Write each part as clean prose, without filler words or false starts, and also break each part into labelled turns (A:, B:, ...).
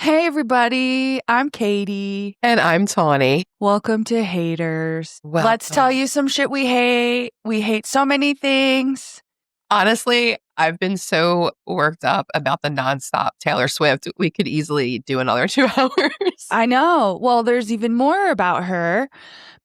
A: Hey, everybody. I'm Katie.
B: And I'm Tawny.
A: Welcome to H8rs.
B: Welcome.
A: Let's tell you some shit we hate. We hate so many things.
B: Honestly, I've been so worked up about the nonstop Taylor Swift. We could easily do another 2 hours.
A: I know. Well, there's even more about her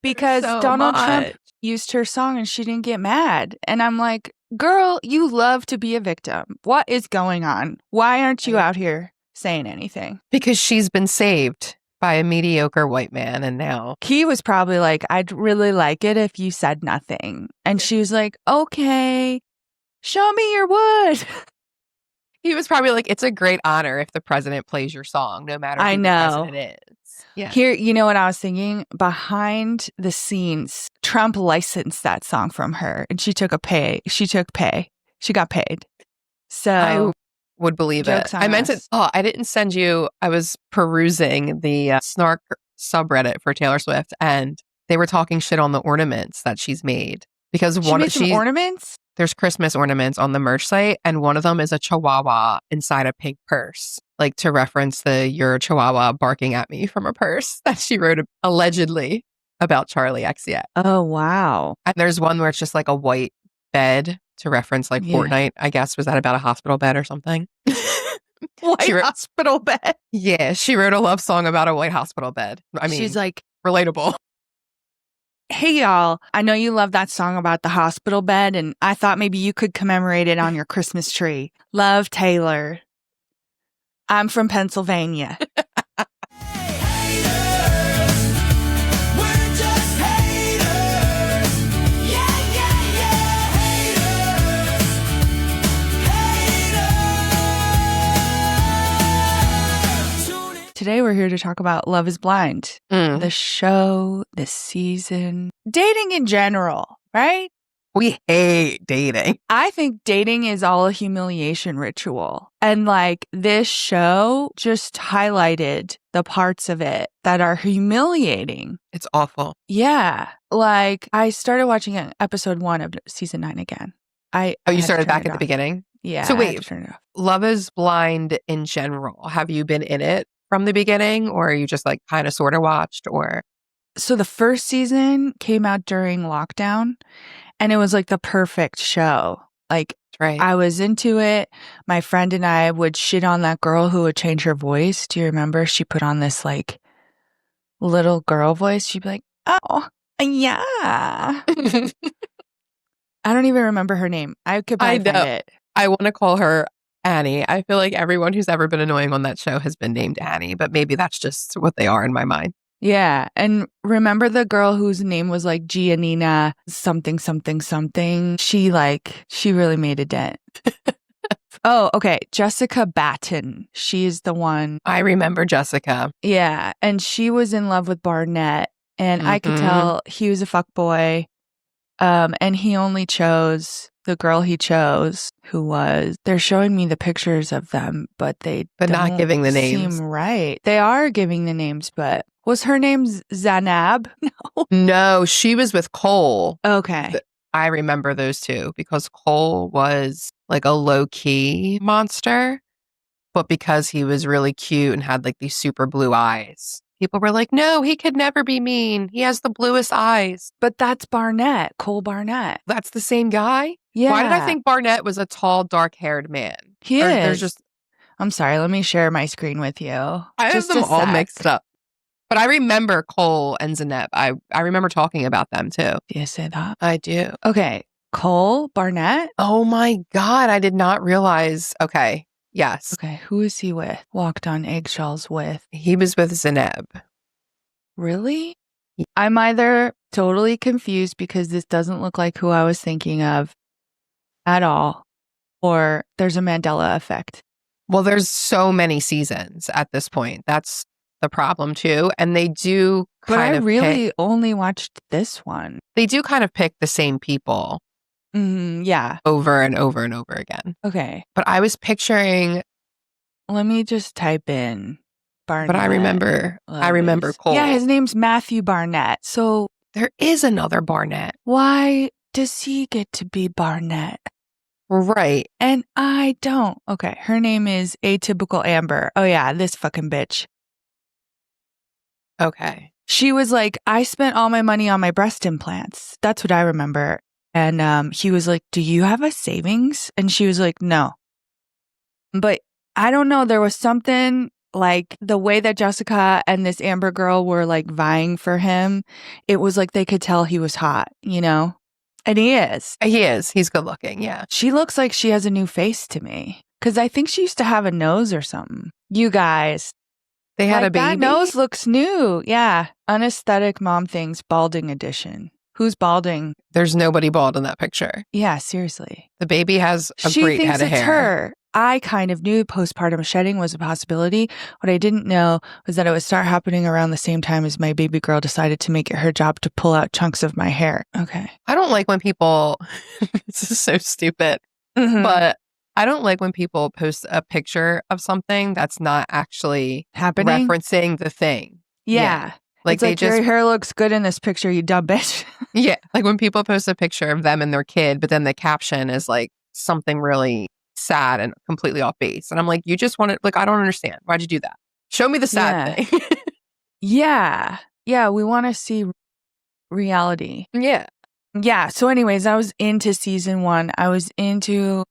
A: because Donald Trump used her song and she didn't get mad. And I'm like, girl, you love to be a victim. What is going on? Why aren't you out here saying anything?
B: Because she's been saved by a mediocre white man, and now
A: he was probably like, I'd really like it if you said nothing. And she was like, okay, show me your wood.
B: He was probably like, it's a great honor if the president plays your song, no matter who the president is. Yeah.
A: Here, you know what I was thinking? Behind the scenes, Trump licensed that song from her, and she took pay. She got paid. So
B: I would believe it. I meant it. Oh, I didn't send you. I was perusing the Snark subreddit for Taylor Swift, and they were talking shit on the ornaments that she's made because
A: ornaments.
B: There's Christmas ornaments on the merch site, and one of them is a chihuahua inside a pink purse, like to reference the "You're a Chihuahua barking at me" from a purse that she wrote allegedly about Charlie XCX.
A: Oh, wow.
B: And there's one where it's just like a white bed to reference like Fortnite, I guess. Was that about a hospital bed or something?
A: Hospital bed?
B: Yeah, she wrote a love song about a white hospital bed. I mean,
A: she's like,
B: relatable.
A: Hey, y'all, I know you love that song about the hospital bed, and I thought maybe you could commemorate it on your Christmas tree. Love, Taylor. I'm from Pennsylvania. Today we're here to talk about Love is Blind, the show, this season, dating in general, right?
B: We hate dating.
A: I think dating is all a humiliation ritual. And like this show just highlighted the parts of it that are humiliating.
B: It's awful.
A: Yeah. Like I started watching episode 1 of season 9 again.
B: You started back at the beginning?
A: Yeah.
B: So wait, Love is Blind in general. Have you been in it from the beginning, or are you just like kind of sort of watched? Or
A: so the first season came out during lockdown, and it was like the perfect show. Like I was into it. My friend and I would shit on that girl who would change her voice. Do you remember? She put on this like little girl voice. She'd be like, "Oh, yeah." I don't even remember her name. I could find it.
B: I want to call her Annie. I feel like everyone who's ever been annoying on that show has been named Annie, but maybe that's just what they are in my mind.
A: Yeah. And remember the girl whose name was like Giannina something. She really made a dent. Oh, okay. Jessica Batten. She's the one.
B: I remember Jessica.
A: Yeah. And she was in love with Barnett, and I could tell he was a fuckboy. And he only chose the girl he chose, who was, they're showing me the pictures of them, but
B: not giving the names.
A: Seem right. They are giving the names, but was her name Zanab?
B: No, she was with Cole.
A: Okay.
B: I remember those two because Cole was like a low-key monster, but because he was really cute and had like these super blue eyes, people were like, no, he could never be mean. He has the bluest eyes.
A: But that's Barnett, Cole Barnett.
B: That's the same guy?
A: Yeah.
B: Why did I think Barnett was a tall, dark-haired man?
A: He is. I'm sorry, let me share my screen with you.
B: I have them all mixed up. But I remember Cole and Zaneb. I remember talking about them too.
A: Do you say that?
B: I do.
A: Okay. Cole Barnett?
B: Oh my God. I did not realize. Okay. Yes.
A: Okay. Who is he with? Walked on eggshells with?
B: He was with Zaneb.
A: Really? I'm either totally confused because this doesn't look like who I was thinking of at all, or there's a Mandela effect.
B: Well, there's so many seasons at this point. That's the problem too. And they do kind of
A: only watched this one.
B: They do kind of pick the same people.
A: Yeah.
B: Over and over and over again.
A: Okay.
B: But I was picturing.
A: Let me just type in Barnett.
B: But I remember Cole.
A: Yeah, his name's Matthew Barnett. So
B: there is another Barnett.
A: Why does he get to be Barnett?
B: Right.
A: And I don't. Okay, her name is Atypical Amber. Oh yeah, this fucking bitch.
B: Okay.
A: She was like, I spent all my money on my breast implants. That's what I remember. And he was like, do you have a savings? And she was like, no. But I don't know. There was something like the way that Jessica and this Amber girl were like vying for him. It was like they could tell he was hot, you know? And he is.
B: He is. He's good looking. Yeah.
A: She looks like she has a new face to me. Because I think she used to have a nose or something. You guys.
B: They had
A: like
B: a baby.
A: That nose looks new. Yeah. Unesthetic Mom Things Balding Edition. Who's balding?
B: There's nobody bald in that picture.
A: Yeah, seriously.
B: The baby has a great head of hair.
A: She thinks it's her. I kind of knew postpartum shedding was a possibility. What I didn't know was that it would start happening around the same time as my baby girl decided to make it her job to pull out chunks of my hair. Okay.
B: I don't like when people, this is so stupid, but I don't like when people post a picture of something that's not actually
A: happening,
B: referencing the thing.
A: Yeah.
B: Like,
A: it's like your hair looks good in this picture, you dumb bitch.
B: Yeah. Like when people post a picture of them and their kid, but then the caption is like something really sad and completely off base. And I'm like, you just want to, like, I don't understand. Why'd you do that? Show me the sad thing.
A: Yeah. Yeah. We want to see reality.
B: Yeah.
A: Yeah. So anyways, I was into season 1. I was into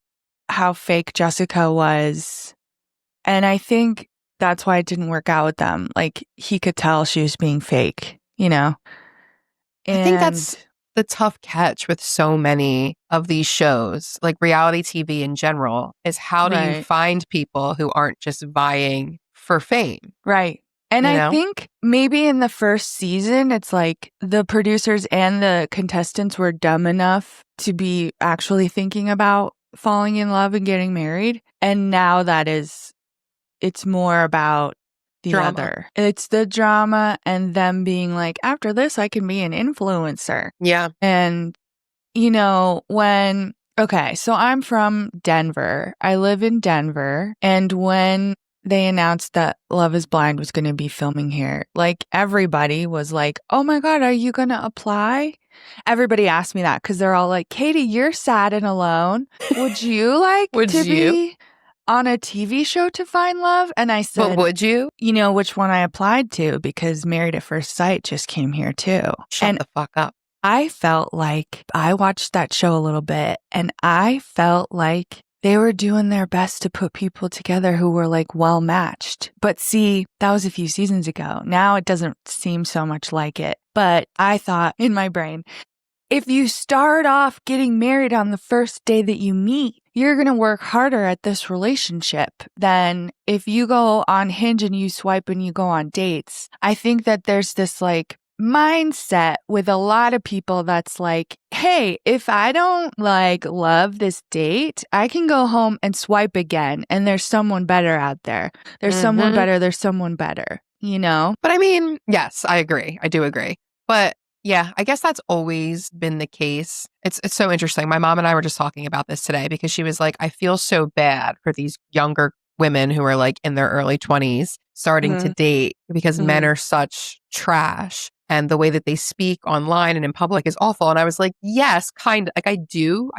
A: how fake Jessica was. And I think that's why it didn't work out with them. Like, he could tell she was being fake, you know?
B: And I think that's the tough catch with so many of these shows, like reality TV in general, is how do you find people who aren't just vying for fame?
A: Right. And I think maybe in the first season, it's like the producers and the contestants were dumb enough to be actually thinking about falling in love and getting married. And now it's more about the
B: drama.
A: Other. It's the drama and them being like, after this, I can be an influencer.
B: Yeah.
A: And, you know, so I'm from Denver. I live in Denver. And when they announced that Love is Blind was going to be filming here, like everybody was like, oh my God, are you going to apply? Everybody asked me that because they're all like, Katie, you're sad and alone. Would you like be on a TV show to find love? And I said,
B: but would you?
A: You know which one I applied to, because Married at First Sight just came here too.
B: Shut the fuck up.
A: I felt like I watched that show a little bit and I felt like they were doing their best to put people together who were like well matched. But see, that was a few seasons ago. Now it doesn't seem so much like it. But I thought in my brain, if you start off getting married on the first day that you meet, you're going to work harder at this relationship than if you go on Hinge and you swipe and you go on dates. I think that there's this like mindset with a lot of people that's like, hey, if I don't like love this date, I can go home and swipe again and there's someone better out there. There's someone better, you know?
B: But I mean, yes, I agree. I do agree. But yeah, I guess that's always been the case. It's so interesting. My mom and I were just talking about this today because she was like, I feel so bad for these younger women who are like in their early 20s starting to date because men are such trash and the way that they speak online and in public is awful. And I was like, yes, kind of. Like I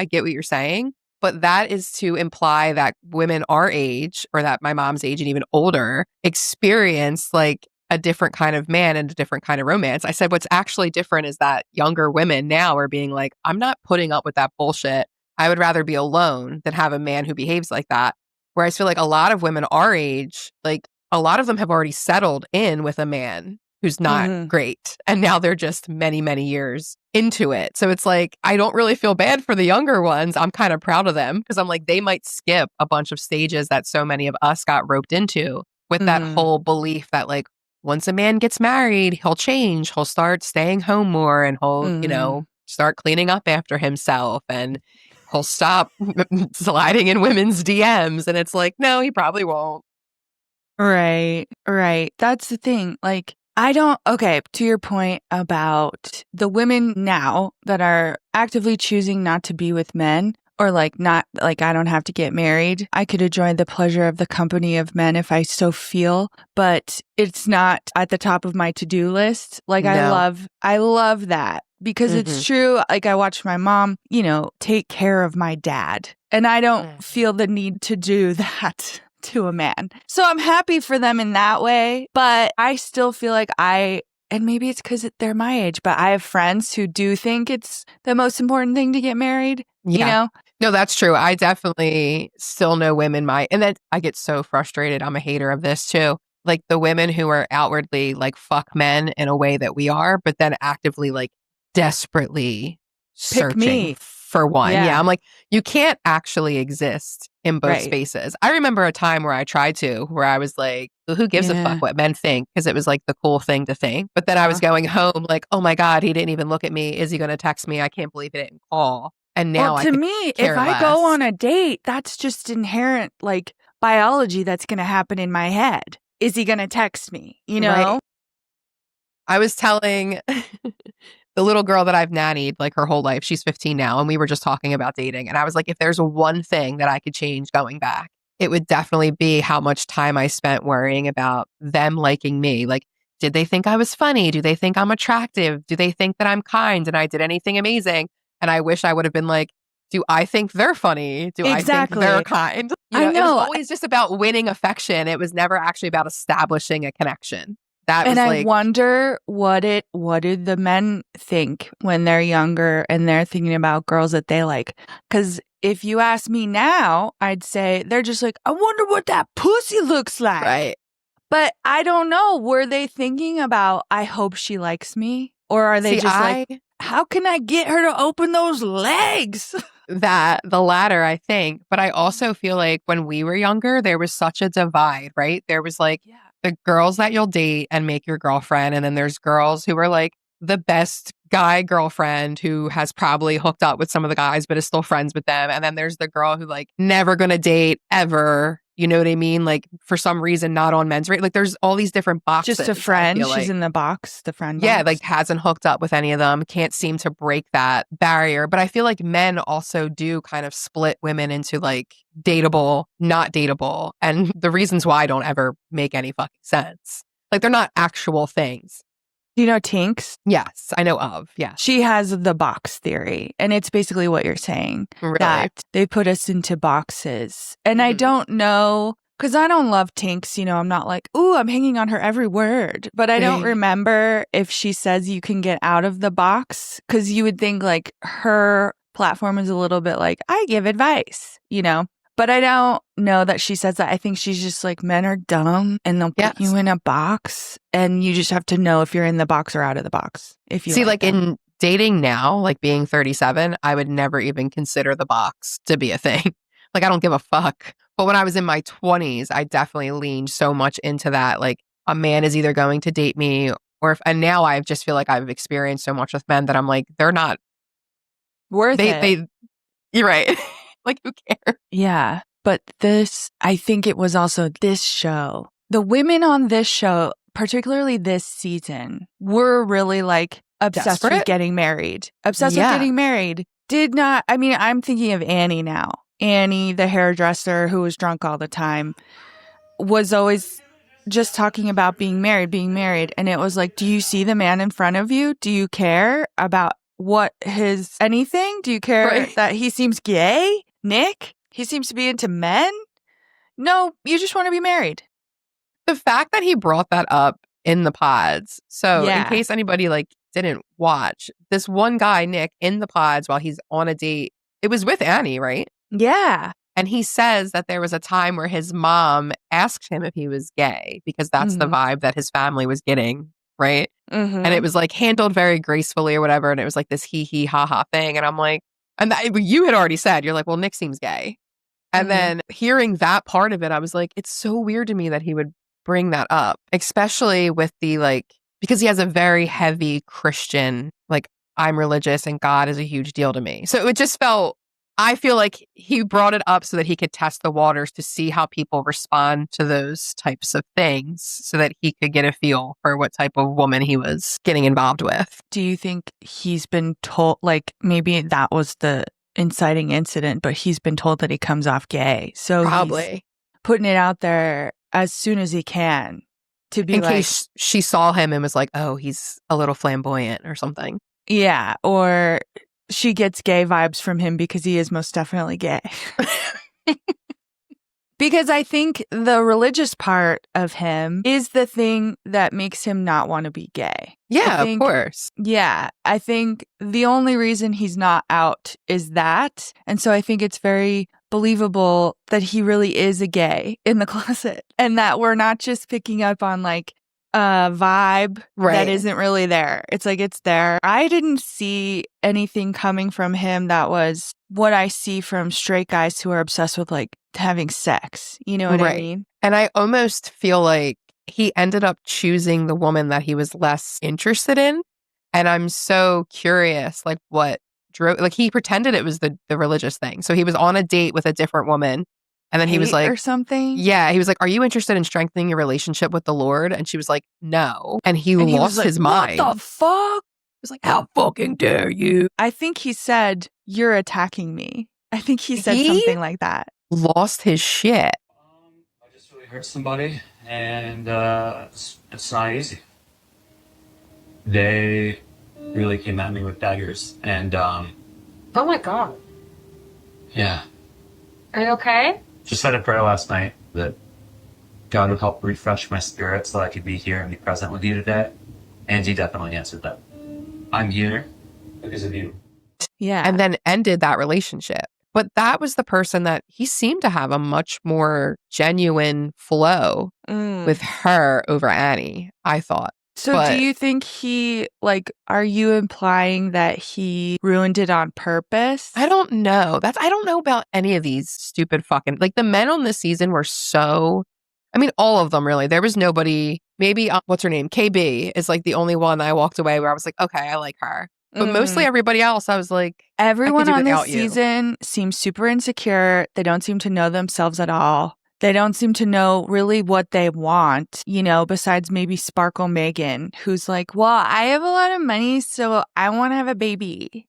B: get what you're saying. But that is to imply that women our age or that my mom's age and even older experience like a different kind of man and a different kind of romance. I said, what's actually different is that younger women now are being like, I'm not putting up with that bullshit. I would rather be alone than have a man who behaves like that. Whereas I feel like a lot of women our age, like a lot of them have already settled in with a man who's not great. And now they're just many, many years into it. So it's like, I don't really feel bad for the younger ones. I'm kind of proud of them because I'm like, they might skip a bunch of stages that so many of us got roped into with that whole belief that like, once a man gets married, he'll change. He'll start staying home more and he'll, you know, start cleaning up after himself and he'll stop sliding in women's DMs. And it's like, no, he probably won't.
A: Right. That's the thing. Like, to your point about the women now that are actively choosing not to be with men. Or like not like I don't have to get married. I could enjoy the pleasure of the company of men if I so feel, but it's not at the top of my to-do list. Like I love that because it's true. Like I watched my mom, take care of my dad, and I don't feel the need to do that to a man. So I'm happy for them in that way, but I still feel like and maybe it's because they're my age, but I have friends who do think it's the most important thing to get married,
B: No, that's true. I definitely still know women and then I get so frustrated. I'm a hater of this too. Like the women who are outwardly like fuck men in a way that we are, but then actively like desperately searching for one. Yeah. I'm like, you can't actually exist in both spaces. I remember a time where I tried to, where I was like, who gives a fuck what men think? Because it was like the cool thing to think. But then I was going home like, oh my God, he didn't even look at me. Is he going to text me? I can't believe he didn't call. And now
A: to me, if I go on a date, that's just inherent like biology that's going to happen in my head. Is he going to text me?
B: Right. I was telling the little girl that I've nannied like her whole life, she's 15 now, and we were just talking about dating. And I was like, if there's one thing that I could change going back, it would definitely be how much time I spent worrying about them liking me. Like, did they think I was funny? Do they think I'm attractive? Do they think that I'm kind and I did anything amazing? And I wish I would have been like, do I think they're funny? Do I think they're kind?
A: I know.
B: It was always just about winning affection. It was never actually about establishing a connection.
A: I wonder what did the men think when they're younger and they're thinking about girls that they like? Because if you ask me now, I'd say they're just like, I wonder what that pussy looks like.
B: Right.
A: But I don't know. Were they thinking about, I hope she likes me? Or are they like, how can I get her to open those legs?
B: The latter, I think. But I also feel like when we were younger, there was such a divide, right? There was like the girls that you'll date and make your girlfriend. And then there's girls who are like the best guy girlfriend who has probably hooked up with some of the guys, but is still friends with them. And then there's the girl who like never gonna date ever. You know what I mean? Like for some reason, not on men's rate. Like there's all these different boxes.
A: Just a friend. She's in the box, the friend box.
B: Yeah, like hasn't hooked up with any of them. Can't seem to break that barrier. But I feel like men also do kind of split women into like dateable, not dateable. And the reasons why don't ever make any fucking sense. Like they're not actual things.
A: Do you know Tinks?
B: Yes, I know of. Yeah.
A: She has the box theory. And it's basically what you're saying.
B: Really?
A: That they put us into boxes. And I don't know, because I don't love Tinks. I'm not like, ooh, I'm hanging on her every word. But I don't remember if she says you can get out of the box. Because you would think like her platform is a little bit like, I give advice, But I don't know that she says that. I think she's just like, men are dumb and they'll put you in a box and you just have to know if you're in the box or out of the box. If you
B: see, like in dating now, like being 37, I would never even consider the box to be a thing. Like, I don't give a fuck. But when I was in my 20s, I definitely leaned so much into that. Like, a man is either going to date me and now I just feel like I've experienced so much with men that I'm like, they're not
A: worth it.
B: You're right. Like, who cares?
A: Yeah. But I think it was also this show. The women on this show, particularly this season, were really like obsessed with getting married. Obsessed with getting married. I'm thinking of Annie now. Annie, the hairdresser who was drunk all the time, was always just talking about being married. And it was like, do you see the man in front of you? Do you care about anything? Do you care that he seems gay? Nick? He seems to be into men? No, you just want to be married.
B: The fact that he brought that up in the pods. So in case anybody like didn't watch, this one guy, Nick, in the pods while he's on a date, it was with Annie, right?
A: Yeah.
B: And he says that there was a time where his mom asked him if he was gay because that's the vibe that his family was getting, right? And it was like handled very gracefully or whatever. And it was like this hee hee ha ha thing. And I'm like, you had already said, you're like, well, Nick seems gay. And then hearing that part of it, I was like, it's so weird to me that he would bring that up, especially with because he has a very heavy Christian, like, I'm religious and God is a huge deal to me. So it just I feel like he brought it up so that he could test the waters to see how people respond to those types of things so that he could get a feel for what type of woman he was getting involved with.
A: Do you think he's been told, like, maybe that was the inciting incident, but he's been told that he comes off gay? So
B: probably
A: he's putting it out there as soon as he can to be
B: in case she saw him and was like, oh, he's a little flamboyant or something.
A: Yeah, or she gets gay vibes from him because he is most definitely gay. Because I think the religious part of him is the thing that makes him not want to be gay.
B: Yeah, of course.
A: Yeah, I think the only reason he's not out is that. And so I think it's very believable that he really is a gay in the closet and that we're not just picking up on like a vibe that isn't really there. It's like it's there. I didn't see anything coming from him that was what I see from straight guys who are obsessed with like having sex. You know what I mean?
B: And I almost feel like he ended up choosing the woman that he was less interested in. And I'm so curious, like what drove, like he pretended it was the religious thing. So he was on a date with a different woman. And then he was like,
A: or something.
B: Yeah. He was like, are you interested in strengthening your relationship with the Lord? And she was like, no. And he lost his mind.
A: What the fuck?
B: He was like, how fucking dare you?
A: I think he said, you're attacking me. I think he said something like that.
B: Lost his shit.
C: I just really hurt somebody, and it's not easy. They really came at me with daggers, and
D: oh my god.
C: Yeah.
D: Are you okay?
C: Just said a prayer last night that God would help refresh my spirit so that I could be here and be present with you today. And he definitely answered that. I'm here because of you.
A: Yeah.
B: And then ended that relationship. But that was the person that he seemed to have a much more genuine flow with her over Annie, I thought.
A: So do you think he, like, are you implying that he ruined it on purpose?
B: I don't know. I don't know about any of these stupid fucking, like the men on this season were so, I mean, all of them really. There was nobody, maybe, what's her name? KB is like the only one I walked away where I was like, okay, I like her. But mostly everybody else, I was like,
A: everyone on this season seems super insecure. They don't seem to know themselves at all. They don't seem to know really what they want, you know, besides maybe Sparkle Megan, who's like, well, I have a lot of money, so I want to have a baby.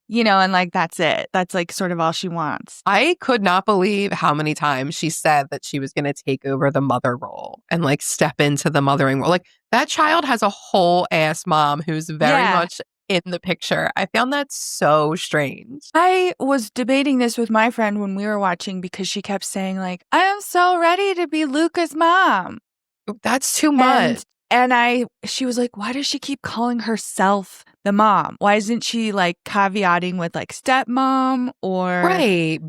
A: You know, and like, that's it. That's like sort of all she wants.
B: I could not believe how many times she said that she was going to take over the mother role and like step into the mothering role. Like that child has a whole ass mom who's very much in the picture. I found that so strange.
A: I was debating this with my friend when we were watching because she kept saying like, I am so ready to be Luca's mom.
B: That's too much.
A: And she was like, why does she keep calling herself the mom? Why isn't she like caveating with like stepmom or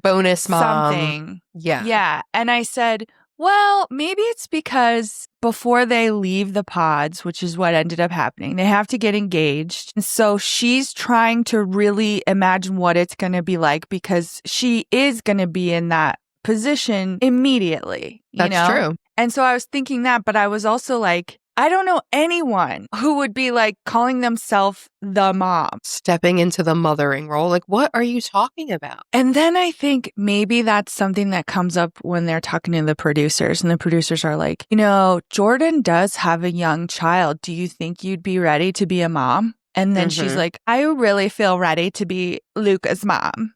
B: bonus mom?
A: Something.
B: Yeah.
A: Yeah. And I said, well, maybe it's because before they leave the pods, which is what ended up happening, they have to get engaged. And so she's trying to really imagine what it's going to be like because she is going to be in that position immediately.
B: That's true.
A: And so I was thinking that, but I was also like, I don't know anyone who would be like calling themselves the mom.
B: Stepping into the mothering role. Like, what are you talking about?
A: And then I think maybe that's something that comes up when they're talking to the producers and the producers are like, you know, Jordan does have a young child. Do you think you'd be ready to be a mom? And then she's like, I really feel ready to be Luca's mom.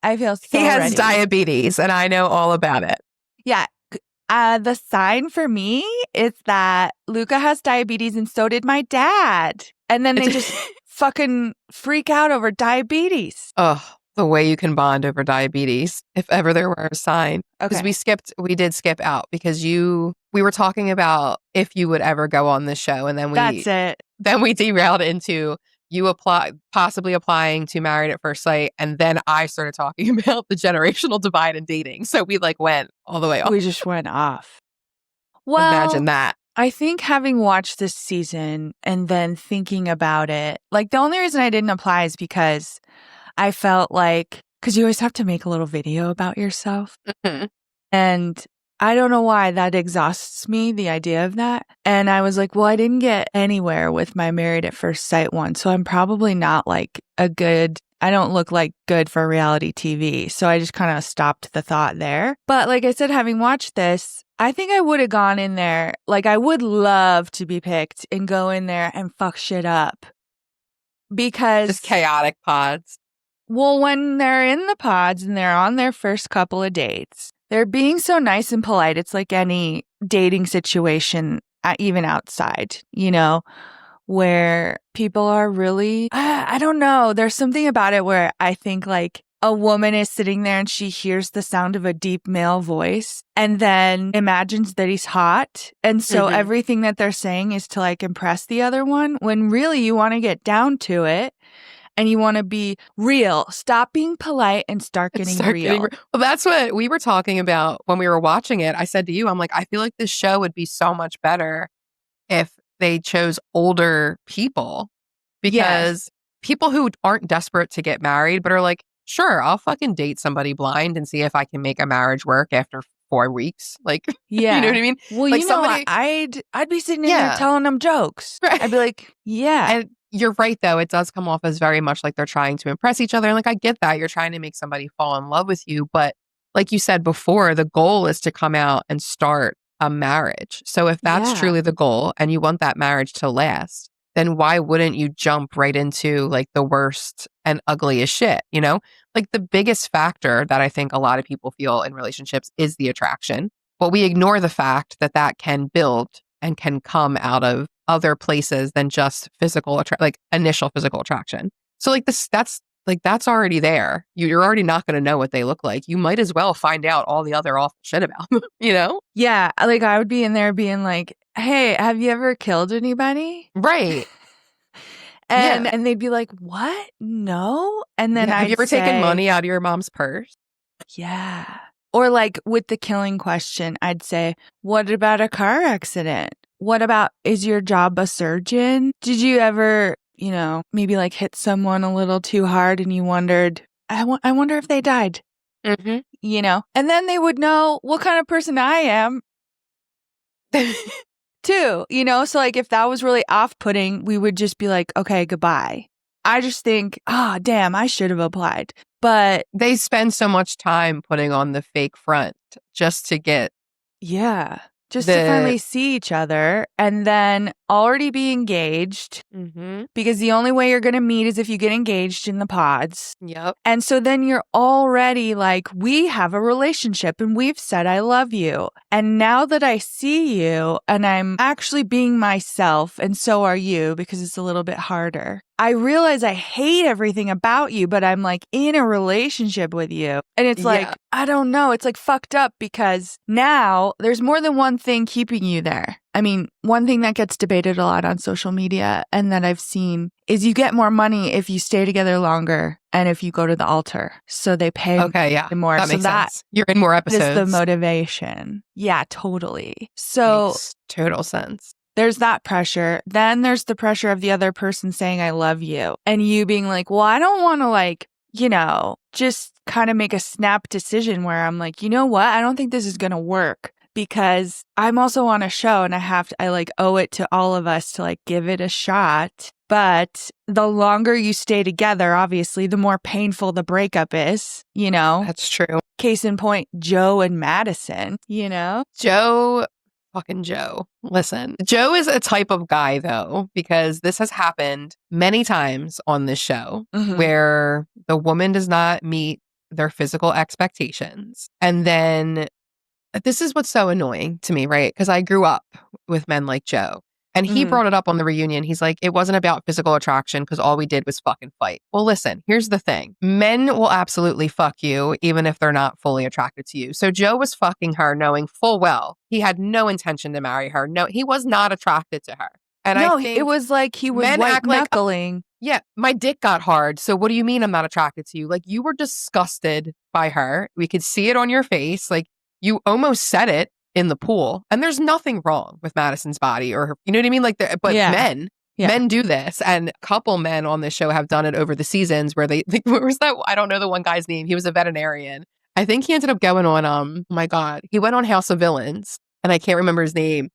A: I feel so
B: He has
A: ready.
B: diabetes and I know all about it.
A: Yeah. The sign for me is that Luca has diabetes and so did my dad. And then they just fucking freak out over diabetes.
B: Oh, the way you can bond over diabetes, if ever there were a sign. Because we did skip out because we were talking about if you would ever go on this show. And then
A: that's it.
B: Then we derailed into you possibly applying to Married at First Sight. And then I started talking about the generational divide in dating. So we like went all the way off.
A: We just went off. Well,
B: imagine that.
A: I think having watched this season and then thinking about it, like the only reason I didn't apply is because I felt like, because you always have to make a little video about yourself. And I don't know why that exhausts me, the idea of that. And I was like, well, I didn't get anywhere with my Married at First Sight one. So I'm probably not like I don't look like good for reality TV. So I just kind of stopped the thought there. But like I said, having watched this, I think I would have gone in there. Like I would love to be picked and go in there and fuck shit up. Because
B: just chaotic pods.
A: Well, when they're in the pods and they're on their first couple of dates, they're being so nice and polite. It's like any dating situation, even outside, you know, where people are really, I don't know. There's something about it where I think like a woman is sitting there and she hears the sound of a deep male voice and then imagines that he's hot. And so everything that they're saying is to like impress the other one, when really you want to get down to it. And you want to be real. Stop being polite and start getting real.
B: Well, that's what we were talking about when we were watching it. I said to you, I'm like, I feel like this show would be so much better if they chose older people. Because people who aren't desperate to get married, but are like, sure, I'll fucking date somebody blind and see if I can make a marriage work after 4 weeks. Like, you know what I mean?
A: Well,
B: like
A: you know, I'd be sitting in there telling them jokes.
B: Right.
A: I'd be like,
B: And you're right, though. It does come off as very much like they're trying to impress each other. And like, I get that. You're trying to make somebody fall in love with you. But like you said before, the goal is to come out and start a marriage. So if that's truly the goal and you want that marriage to last, then why wouldn't you jump right into like the worst and ugliest shit, you know? Like the biggest factor that I think a lot of people feel in relationships is the attraction. But we ignore the fact that that can build and can come out of other places than just like initial physical attraction. So like that's already there. You're already not going to know what they look like. You might as well find out all the other awful shit about them, you know?
A: Yeah. Like I would be in there being like, hey, have you ever killed anybody?
B: Right.
A: And they'd be like, what? No. And then
B: have you ever taken money out of your mom's purse?
A: Yeah. Or like with the killing question, I'd say, what about a car accident? What about, is your job a surgeon? Did you ever, you know, maybe like hit someone a little too hard and you wondered, I wonder if they died, you know? And then they would know what kind of person I am too, you know? So like if that was really off-putting, we would just be like, okay, goodbye. I just think, damn, I should have applied. But
B: they spend so much time putting on the fake front just to get
A: just to finally see each other and then already be engaged, because the only way you're going to meet is if you get engaged in the pods.
B: Yep.
A: And so then you're already like, we have a relationship and we've said, I love you. And now that I see you and I'm actually being myself, and so are you, because it's a little bit harder, I realize I hate everything about you, but I'm like in a relationship with you. And it's like, I don't know. It's like fucked up because now there's more than one thing keeping you there. I mean, one thing that gets debated a lot on social media and that I've seen is you get more money if you stay together longer and if you go to the altar. So they pay more.
B: That makes sense. You're in more episodes.
A: Is the motivation. Yeah, totally. So
B: makes total sense.
A: There's that pressure. Then there's the pressure of the other person saying, I love you. And you being like, well, I don't want to like, you know, just kind of make a snap decision where I'm like, you know what? I don't think this is going to work because I'm also on a show and I like owe it to all of us to like give it a shot. But the longer you stay together, obviously, the more painful the breakup is, you know?
B: That's true.
A: Case in point, Joe and Madison, you know?
B: Fucking Joe. Listen, Joe is a type of guy, though, because this has happened many times on this show where the woman does not meet their physical expectations. And then this is what's so annoying to me, right? Because I grew up with men like Joe. And he brought it up on the reunion. He's like, it wasn't about physical attraction because all we did was fucking fight. Well, listen, here's the thing. Men will absolutely fuck you even if they're not fully attracted to you. So Joe was fucking her knowing full well he had no intention to marry her. No, he was not attracted to her. And I think
A: it was like he was white knuckling.
B: Yeah, my dick got hard. So what do you mean I'm not attracted to you? Like you were disgusted by her. We could see it on your face. Like you almost said it in the pool. And there's nothing wrong with Madison's body or her, you know what I mean? Like, men do this. And a couple men on this show have done it over the seasons where where was that? I don't know the one guy's name. He was a veterinarian. I think he ended up going on, oh my God, he went on House of Villains and I can't remember his name.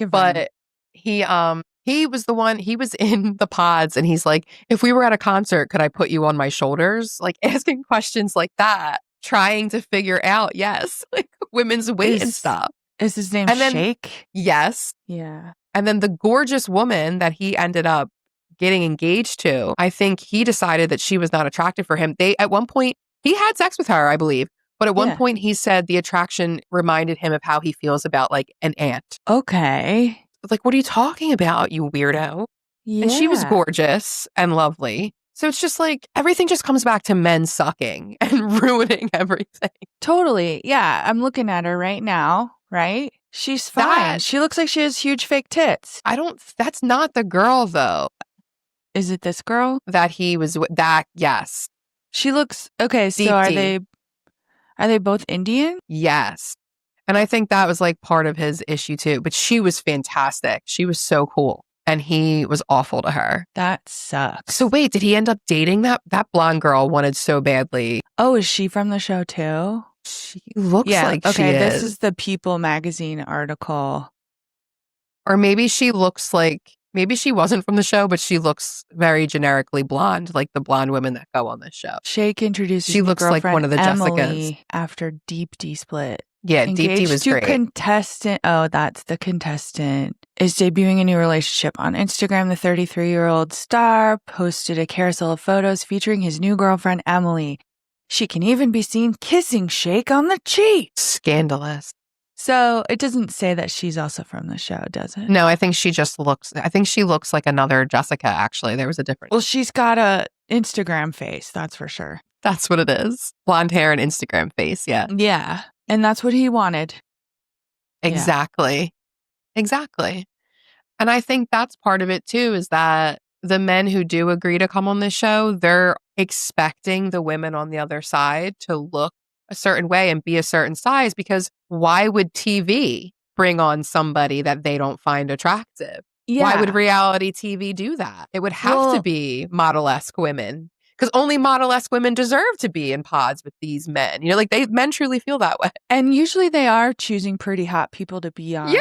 B: But he was the one, he was in the pods and he's like, if we were at a concert, could I put you on my shoulders? Like asking questions like that. Trying to figure out, like women's weight and stuff.
A: Is his name Shake?
B: Yes.
A: Yeah.
B: And then the gorgeous woman that he ended up getting engaged to, I think he decided that she was not attractive for him. At one point, he had sex with her, I believe. But at one point, he said the attraction reminded him of how he feels about like an aunt.
A: Okay.
B: Like, what are you talking about, you weirdo?
A: Yeah.
B: And she was gorgeous and lovely. So it's just like everything just comes back to men sucking and ruining everything.
A: Totally. Yeah. I'm looking at her right now, right? She's fine.
B: That-
A: She looks like she has huge fake tits.
B: That's not the girl though
A: Is it this girl?
B: that he was with. That, yes.
A: She looks okay. So
B: Deep.
A: are they both Indian?
B: Yes. And I think that was like part of his issue too. But she was fantastic. She was so cool. And he was awful to her.
A: That sucks.
B: So wait, did he end up dating that blonde girl wanted so badly?
A: Oh, is she from the show too?
B: She looks like
A: okay,
B: she is.
A: This is the People magazine article.
B: Or maybe she looks like, maybe she wasn't from the show, but she looks very generically blonde, like the blonde women that go on this show.
A: Shake introduces
B: She looks like one of the
A: Emily
B: Jessicas.
A: after Deep D split.
B: Yeah, Deep D was great.
A: Contestant. Oh, that's the contestant. Is debuting a new relationship on Instagram. The 33-year-old star posted a carousel of photos featuring his new girlfriend, Emily. She can even be seen kissing Shake on the cheek.
B: Scandalous.
A: So it doesn't say that she's also from the show, does it?
B: No, I think she looks like another Jessica, actually. There was a difference.
A: Well, she's got a Instagram face, that's for sure.
B: That's what it is. Blonde hair and Instagram face, yeah.
A: Yeah. And that's what he wanted.
B: Exactly. Yeah. Exactly. And I think that's part of it too, is that the men who do agree to come on this show, they're expecting the women on the other side to look a certain way and be a certain size, because why would TV bring on somebody that they don't find attractive?
A: Yeah.
B: Why would reality TV do that? It would have to be model-esque women, because only model-esque women deserve to be in pods with these men. You know, like men truly feel that way.
A: And usually they are choosing pretty hot people to be on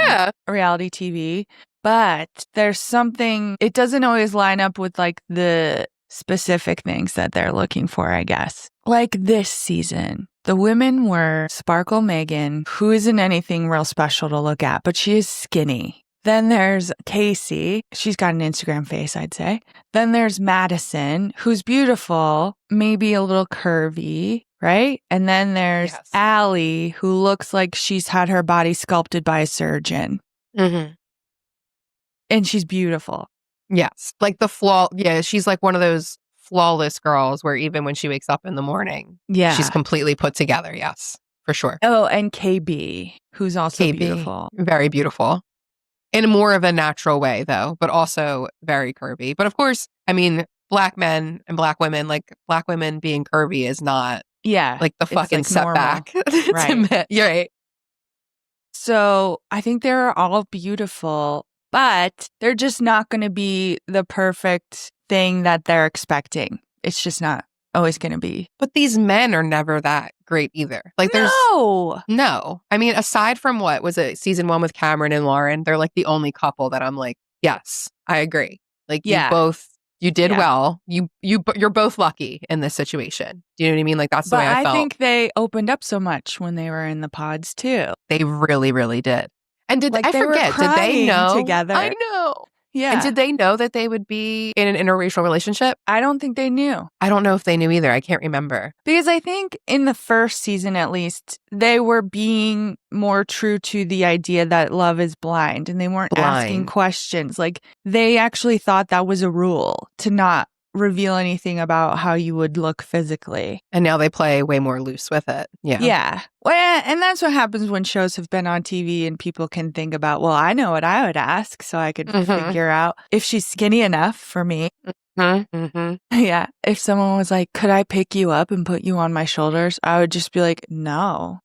A: reality TV. But there's something, it doesn't always line up with like the specific things that they're looking for, I guess. Like this season, the women were Sparkle Megan, who isn't anything real special to look at, but she is skinny. Then there's Casey. She's got an Instagram face, I'd say. Then there's Madison, who's beautiful, maybe a little curvy, right? And then there's Allie, who looks like she's had her body sculpted by a surgeon.
B: Mm-hmm.
A: And she's beautiful.
B: Yes. Like she's like one of those flawless girls where even when she wakes up in the morning, she's completely put together. Yes, for sure.
A: Oh, and KB, who's also beautiful.
B: Very beautiful. In more of a natural way, though, but also very curvy. But of course, I mean, black men and black women, like black women being curvy is not like the fucking setback.
A: Right.
B: You're right.
A: So I think they're all beautiful, but they're just not going to be the perfect thing that they're expecting. It's just not always going to be.
B: But these men are never that great either. Like no. I mean, aside from what was it, season 1 with Cameron and Lauren, they're like the only couple that I'm like, yes, I agree. Like you did well. You're both lucky in this situation. Do you know what I mean? Like that's the way I felt.
A: I think they opened up so much when they were in the pods too.
B: They really, really did. And did
A: they know together?
B: I know.
A: Yeah.
B: And did they know that they would be in an interracial relationship?
A: I don't think they knew.
B: I don't know if they knew either. I can't remember.
A: Because I think in the first season, at least, they were being more true to the idea that love is blind, and they weren't asking questions. Like, they actually thought that was a rule to not reveal anything about how you would look physically.
B: And now they play way more loose with it. Yeah.
A: Yeah. Well, and that's what happens when shows have been on TV and people can think about, well, I know what I would ask, so I could figure out if she's skinny enough for me.
B: Mm-hmm.
A: Yeah. If someone was like, could I pick you up and put you on my shoulders? I would just be like, no.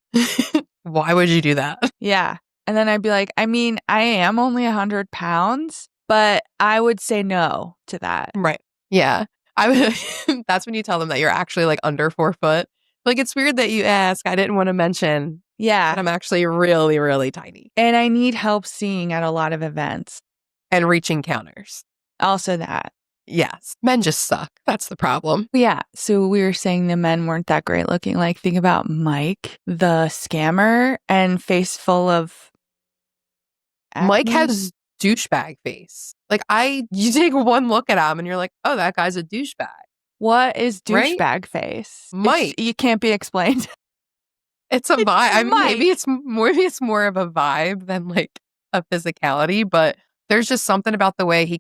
B: Why would you do that?
A: Yeah. And then I'd be like, I mean, I am only 100 pounds, but I would say no to that.
B: Right. Yeah. That's when you tell them that you're actually like under 4 foot. Like, it's weird that you ask. I didn't want to mention that I'm actually really, really tiny.
A: And I need help seeing at a lot of events.
B: And reaching counters.
A: Also that.
B: Yes. Men just suck. That's the problem.
A: Yeah. So we were saying the men weren't that great looking. Like, think about Mike, the scammer, and face full of acne.
B: Mike has douchebag face. Like, you take one look at him and you're like, oh, that guy's a douchebag.
A: What is douchebag face?
B: Mike.
A: You can't be explained.
B: It's a vibe. I mean, maybe it's more of a vibe than like a physicality, but There's just something about the way he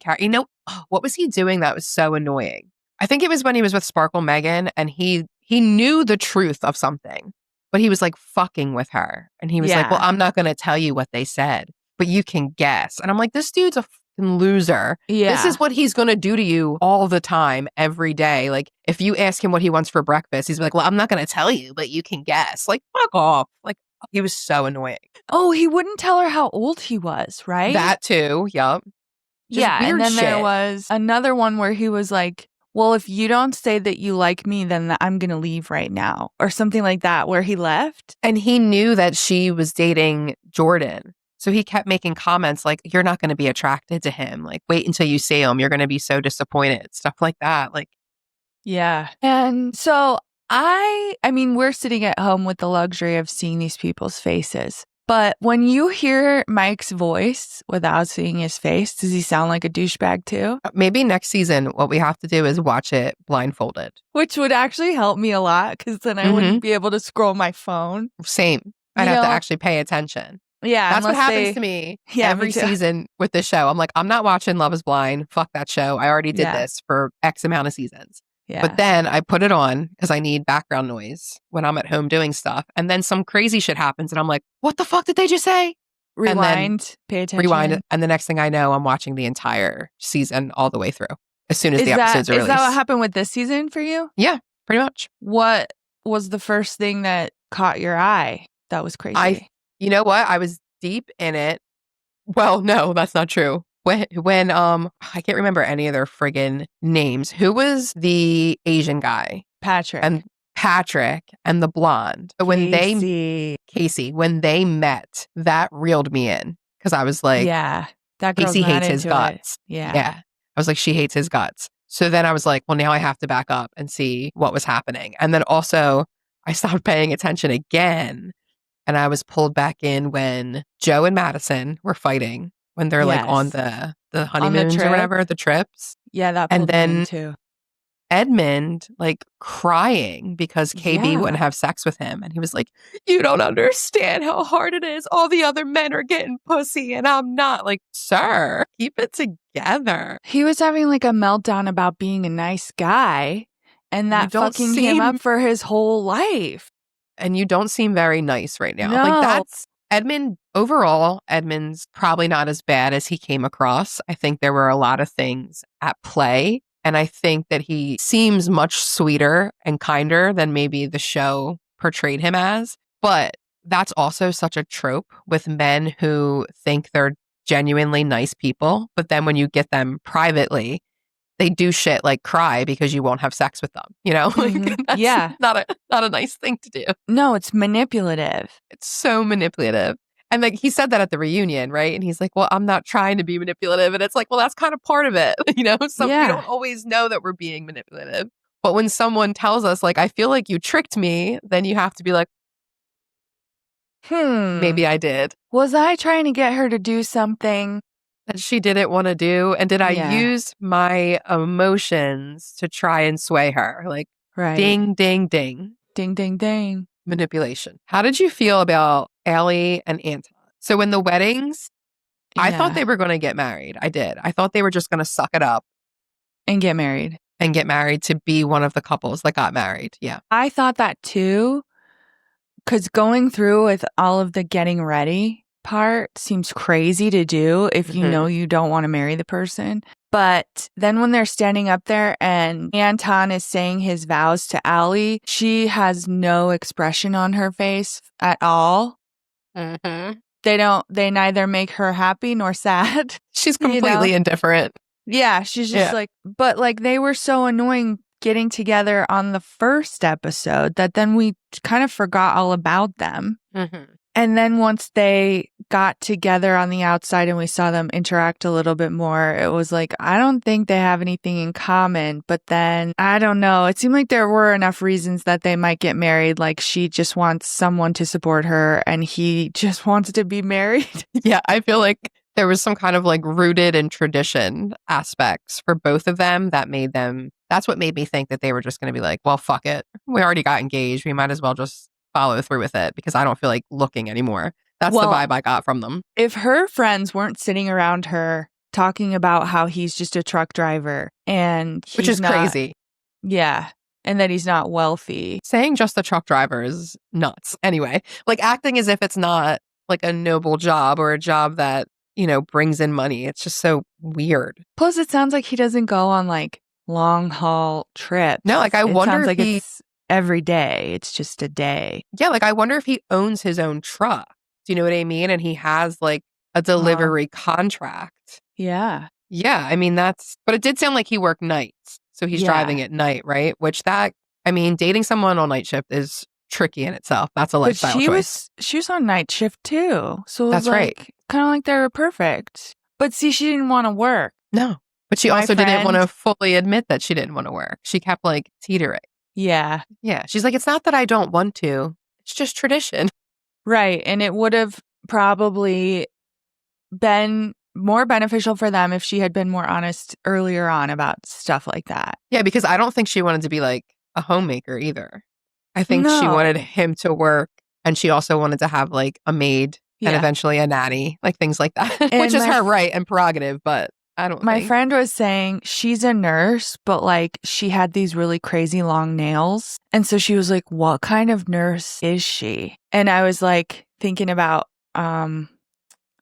B: what was he doing that was so annoying? I think it was when he was with Sparkle Megan and he knew the truth of something, but he was like fucking with her. And he was like, well, I'm not going to tell you what they said, but you can guess. And I'm like, this dude's a fucking loser.
A: Yeah.
B: This is what he's going to do to you all the time, every day. Like, if you ask him what he wants for breakfast, he's like, well, I'm not going to tell you, but you can guess. Like, fuck off. Like, he was so annoying.
A: Oh, he wouldn't tell her how old he was, right?
B: That too. Yup.
A: And then there was another one where he was like, well, if you don't say that you like me, then I'm going to leave right now. Or something like that, where he left.
B: And he knew that she was dating Jordan. So he kept making comments like, you're not going to be attracted to him. Like, wait until you see him. You're going to be so disappointed. Stuff like that. Like,
A: yeah. And so I mean, we're sitting at home with the luxury of seeing these people's faces. But when you hear Mike's voice without seeing his face, does he sound like a douchebag too?
B: Maybe next season, what we have to do is watch it blindfolded.
A: Which would actually help me a lot because then I wouldn't be able to scroll my phone.
B: Same. I'd have to actually pay attention.
A: Yeah.
B: That's what happens to me every season with this show. I'm like, I'm not watching Love is Blind. Fuck that show. I already did this for X amount of seasons. Yeah. But then I put it on because I need background noise when I'm at home doing stuff. And then some crazy shit happens and I'm like, what the fuck did they just say?
A: Rewind, pay attention.
B: Rewind. And the next thing I know, I'm watching the entire season all the way through as soon as the episodes are released.
A: Is that what happened with this season for you?
B: Yeah, pretty much.
A: What was the first thing that caught your eye that was crazy?
B: You know what? I was deep in it. Well, no, that's not true. When I can't remember any of their friggin' names. Who was the Asian guy?
A: Patrick
B: and the blonde. When Casey, when they met, that reeled me in because I was like,
A: yeah, that girl's
B: Casey hates his guts.
A: Yeah.
B: I was like, she hates his guts. So then I was like, well, now I have to back up and see what was happening. And then also I stopped paying attention again. And I was pulled back in when Joe and Madison were fighting, when they're like on the honeymoons or whatever, the trips.
A: Yeah, that pulled me in too.
B: Edmund like crying because KB wouldn't have sex with him. And he was like, you don't understand how hard it is. All the other men are getting pussy and I'm not. Like, sir, keep it together.
A: He was having like a meltdown about being a nice guy and that fucking him up for his whole life.
B: And you don't seem very nice right now.
A: No.
B: Like that's Edmund. Overall, Edmund's probably not as bad as he came across. I think there were a lot of things at play. And I think that he seems much sweeter and kinder than maybe the show portrayed him as. But that's also such a trope with men who think they're genuinely nice people. But then when you get them privately, they do shit like cry because you won't have sex with them, you know? That's not a nice thing to do.
A: No, it's manipulative.
B: It's so manipulative. And like he said that at the reunion, right? And he's like, well, I'm not trying to be manipulative. And it's like, well, that's kind of part of it, you know? So we don't always know that we're being manipulative. But when someone tells us like, I feel like you tricked me, then you have to be like, maybe I did.
A: Was I trying to get her to do something
B: that she didn't want to do? And did I use my emotions to try and sway her? Like, ding, ding, ding.
A: Ding, ding, ding.
B: Manipulation. How did you feel about Allie and Anton? So in the weddings, I thought they were going to get married. I did. I thought they were just going to suck it up.
A: And get married.
B: To be one of the couples that got married. Yeah.
A: I thought that too. Because going through with all of the getting ready part seems crazy to do if you know you don't want to marry the person. But then when they're standing up there and Anton is saying his vows to Allie, she has no expression on her face at all. They neither make her happy nor sad.
B: She's completely indifferent.
A: Yeah, she's just like, but like they were so annoying getting together on the first episode that then we kind of forgot all about them. And then once they got together on the outside and we saw them interact a little bit more, it was like, I don't think they have anything in common. But then, I don't know. It seemed like there were enough reasons that they might get married. Like she just wants someone to support her and he just wants to be married.
B: Yeah, I feel like there was some kind of like rooted in tradition aspects for both of them that made them, that's what made me think that they were just going to be like, well, fuck it. We already got engaged. We might as well just follow through with it because I don't feel like looking anymore. That's the vibe I got from them.
A: If her friends weren't sitting around her talking about how he's just a truck driver and
B: Which is crazy.
A: Yeah. And that he's not wealthy.
B: Saying just a truck driver is nuts. Anyway, like acting as if it's not like a noble job or a job that, you know, brings in money. It's just so weird.
A: Plus, it sounds like he doesn't go on like long haul trips.
B: No, like I wonder if
A: like it's every day. It's just a day.
B: Yeah, like I wonder if he owns his own truck. Do you know what I mean? And he has like a delivery contract.
A: Yeah.
B: Yeah, I mean but it did sound like he worked nights. So he's driving at night, right? Dating someone on night shift is tricky in itself. That's a lifestyle choice.
A: She was on night shift too. So it was
B: That's right.
A: Kind of like they were perfect. But see, she didn't want to work.
B: No. But she also didn't want to fully admit that she didn't want to work. She kept like teetering.
A: Yeah.
B: Yeah. She's like, it's not that I don't want to. It's just tradition.
A: Right. And it would have probably been more beneficial for them if she had been more honest earlier on about stuff like that.
B: Yeah, because I don't think she wanted to be like a homemaker either. I think she wanted him to work, and she also wanted to have like a maid and eventually a nanny, like things like that, which is her right and prerogative, but I don't
A: My friend was saying she's a nurse, but like she had these really crazy long nails. And so she was like, what kind of nurse is she? And I was like thinking about,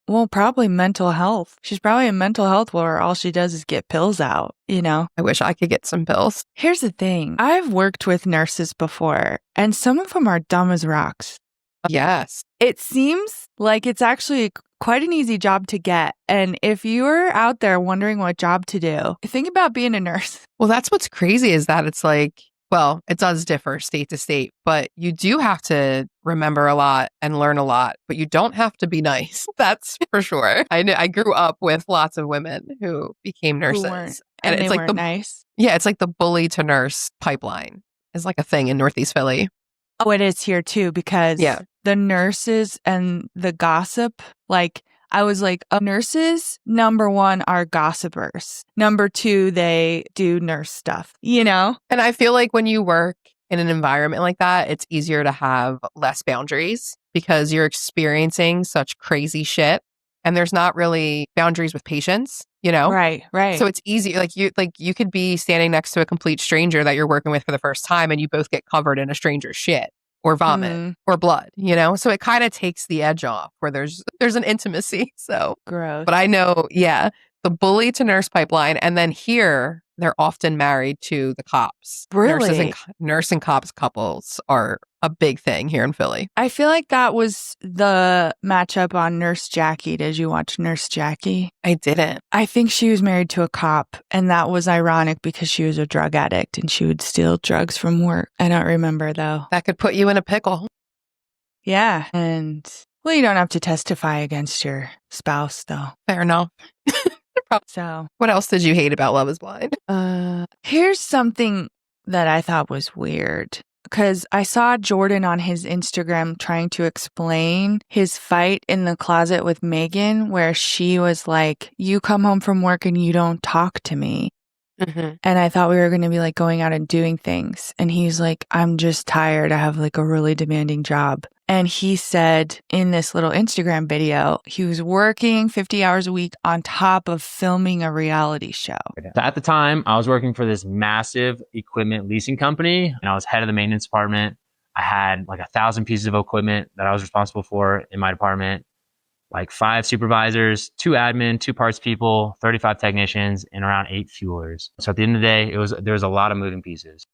A: well, probably mental health. She's probably in mental health where all she does is get pills out, you know?
B: I wish I could get some pills.
A: Here's the thing. I've worked with nurses before, and some of them are dumb as rocks.
B: Yes.
A: It seems like it's actually quite an easy job to get. And if you're out there wondering what job to do, think about being a nurse.
B: Well, that's what's crazy is that it's like, well, it does differ state to state, but you do have to remember a lot and learn a lot, but you don't have to be nice. That's for sure. I grew up with lots of women who became nurses.
A: And
B: it's
A: they
B: like
A: weren't nice.
B: Yeah, it's like the bully to nurse pipeline is like a thing in Northeast Philly.
A: Oh, it is here too, because the nurses and the gossip, like I was like, nurses, number one, are gossipers. Number two, they do nurse stuff, you know?
B: And I feel like when you work in an environment like that, it's easier to have less boundaries because you're experiencing such crazy shit and there's not really boundaries with patients, you know?
A: Right.
B: So it's easy. Like you could be standing next to a complete stranger that you're working with for the first time and you both get covered in a stranger's shit. Or vomit or blood, you know? So it kind of takes the edge off where there's an intimacy. So
A: gross.
B: But I know, the bully to nurse pipeline. And then here, they're often married to the cops.
A: Really?
B: Nurse and cops couples are a big thing here in Philly.
A: I feel like that was the matchup on Nurse Jackie. Did you watch Nurse Jackie?
B: I didn't.
A: I think she was married to a cop, and that was ironic because she was a drug addict and she would steal drugs from work. I don't remember, though.
B: That could put you in a pickle.
A: Yeah, and well, you don't have to testify against your spouse, though.
B: Fair enough.
A: So,
B: what else did you hate about Love is Blind?
A: Here's something that I thought was weird. Because I saw Jordan on his Instagram trying to explain his fight in the closet with Megan, where she was like, you come home from work and you don't talk to me. Mm-hmm. And I thought we were going to be like going out and doing things. And he's like, I'm just tired. I have like a really demanding job. And he said in this little Instagram video, he was working 50 hours a week on top of filming a reality show.
E: At the time, I was working for this massive equipment leasing company, and I was head of the maintenance department. I had like 1,000 pieces of equipment that I was responsible for in my department, like 5 supervisors, 2 admin, 2 parts people, 35 technicians, and around 8 fuelers. So at the end of the day, there was a lot of moving pieces.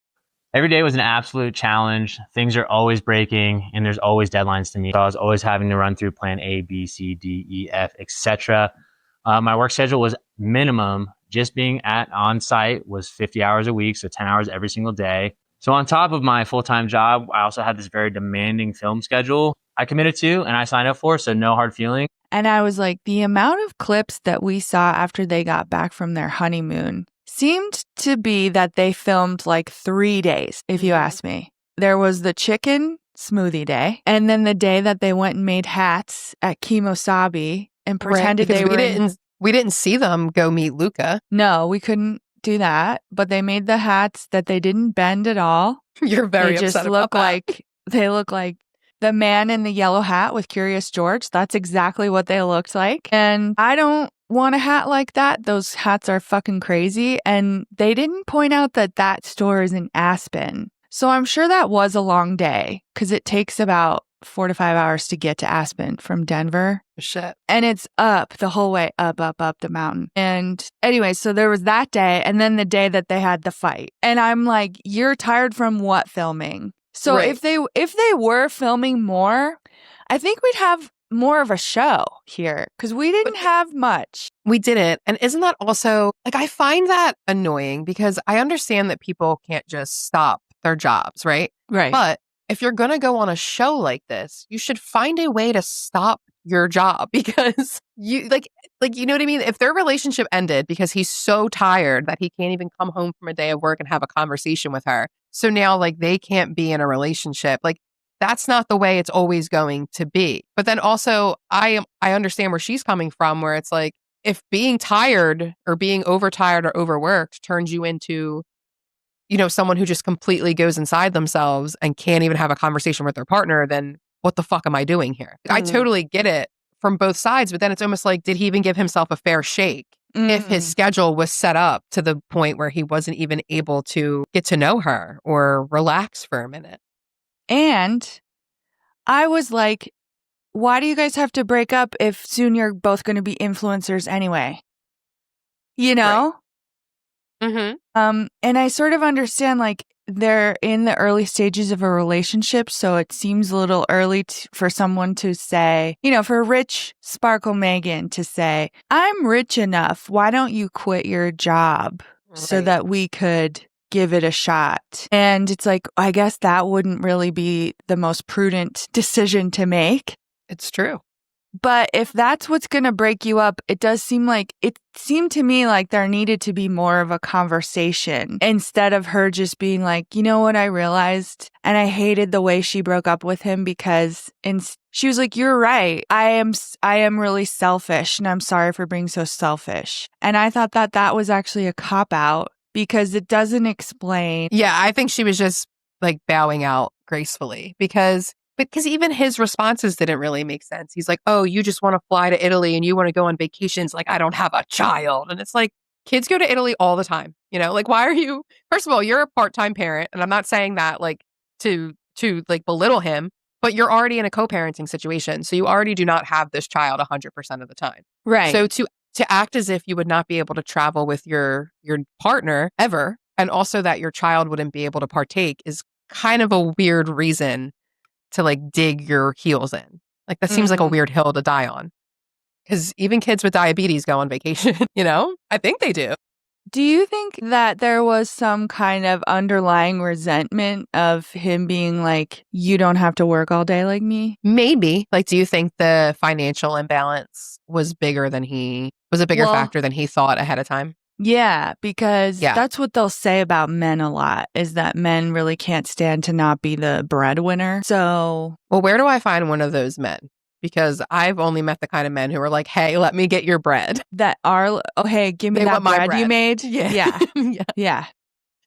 E: Every day was an absolute challenge. Things are always breaking and there's always deadlines to meet. So I was always having to run through plan A, B, C, D, E, F, etc. My work schedule was minimum. Just being on site was 50 hours a week, so 10 hours every single day. So on top of my full-time job, I also had this very demanding film schedule I committed to and I signed up for, so no hard feeling.
A: And I was like, the amount of clips that we saw after they got back from their honeymoon seemed to be that they filmed like 3 days, if you ask me. There was the chicken smoothie day, and then the day that they went and made hats at Kimosabi and pretended they were...
B: We didn't see them go meet Luca.
A: No, we couldn't do that, but they made the hats that they didn't bend at all.
B: You're very upset about that.
A: They look like the man in the yellow hat with Curious George. That's exactly what they looked like. And I don't want a hat like that. Those hats are fucking crazy. And they didn't point out that store is in Aspen. So I'm sure that was a long day because it takes about 4 to 5 hours to get to Aspen from Denver.
B: Shit.
A: And it's up the whole way, up the mountain. And anyway, so there was that day and then the day that they had the fight. And I'm like, you're tired from what filming? So
B: Right.
A: if they were filming more, I think we'd have more of a show here because we didn't have much.
B: We didn't. And isn't that also, like, I find that annoying because I understand that people can't just stop their jobs, right?
A: Right.
B: But if you're going to go on a show like this, you should find a way to stop your job because you like, you know what I mean? If their relationship ended because he's so tired that he can't even come home from a day of work and have a conversation with her. So now like they can't be in a relationship. Like that's not the way it's always going to be. But then also I understand where she's coming from, where it's like, if being tired or being overtired or overworked turns you into, you know, someone who just completely goes inside themselves and can't even have a conversation with their partner, then what the fuck am I doing here? I totally get it from both sides, but then it's almost like, did he even give himself a fair shake if his schedule was set up to the point where he wasn't even able to get to know her or relax for a minute?
A: And I was like, why do you guys have to break up if soon you're both going to be influencers anyway? You know?
B: Right. Mm-hmm.
A: And I sort of understand, like, they're in the early stages of a relationship, so it seems a little early for someone to say, you know, for rich Sparkle Megan to say, I'm rich enough, why don't you quit your job so that we could give it a shot? And it's like, I guess that wouldn't really be the most prudent decision to make.
B: It's true.
A: But if that's what's going to break you up, it seemed to me like there needed to be more of a conversation instead of her just being like, you know what I realized? And I hated the way she broke up with him because she was like, you're right. I am really selfish and I'm sorry for being so selfish. And I thought that was actually a cop out because it doesn't explain.
B: Yeah, I think she was just like bowing out gracefully because even his responses didn't really make sense. He's like, oh, you just want to fly to Italy and you want to go on vacations. Like, I don't have a child. And it's like, kids go to Italy all the time. You know, like, why are you, first of all, you're a part-time parent. And I'm not saying that like to like belittle him, but you're already in a co-parenting situation. So you already do not have this child 100% of the time.
A: Right.
B: So to act as if you would not be able to travel with your partner ever, and also that your child wouldn't be able to partake is kind of a weird reason to like dig your heels in. Like that seems like a weird hill to die on. Because even kids with diabetes go on vacation, you know? I think they do.
A: Do you think that there was some kind of underlying resentment of him being like, you don't have to work all day like me?
B: Maybe. Like, do you think the financial imbalance was a bigger factor than he thought ahead of time?
A: Yeah, because that's what they'll say about men a lot, is that men really can't stand to not be the breadwinner. So,
B: well, where do I find one of those men? Because I've only met the kind of men who are like, hey, let me get your bread.
A: That are, oh, hey, give me that bread you made.
B: Yeah.
A: Yeah.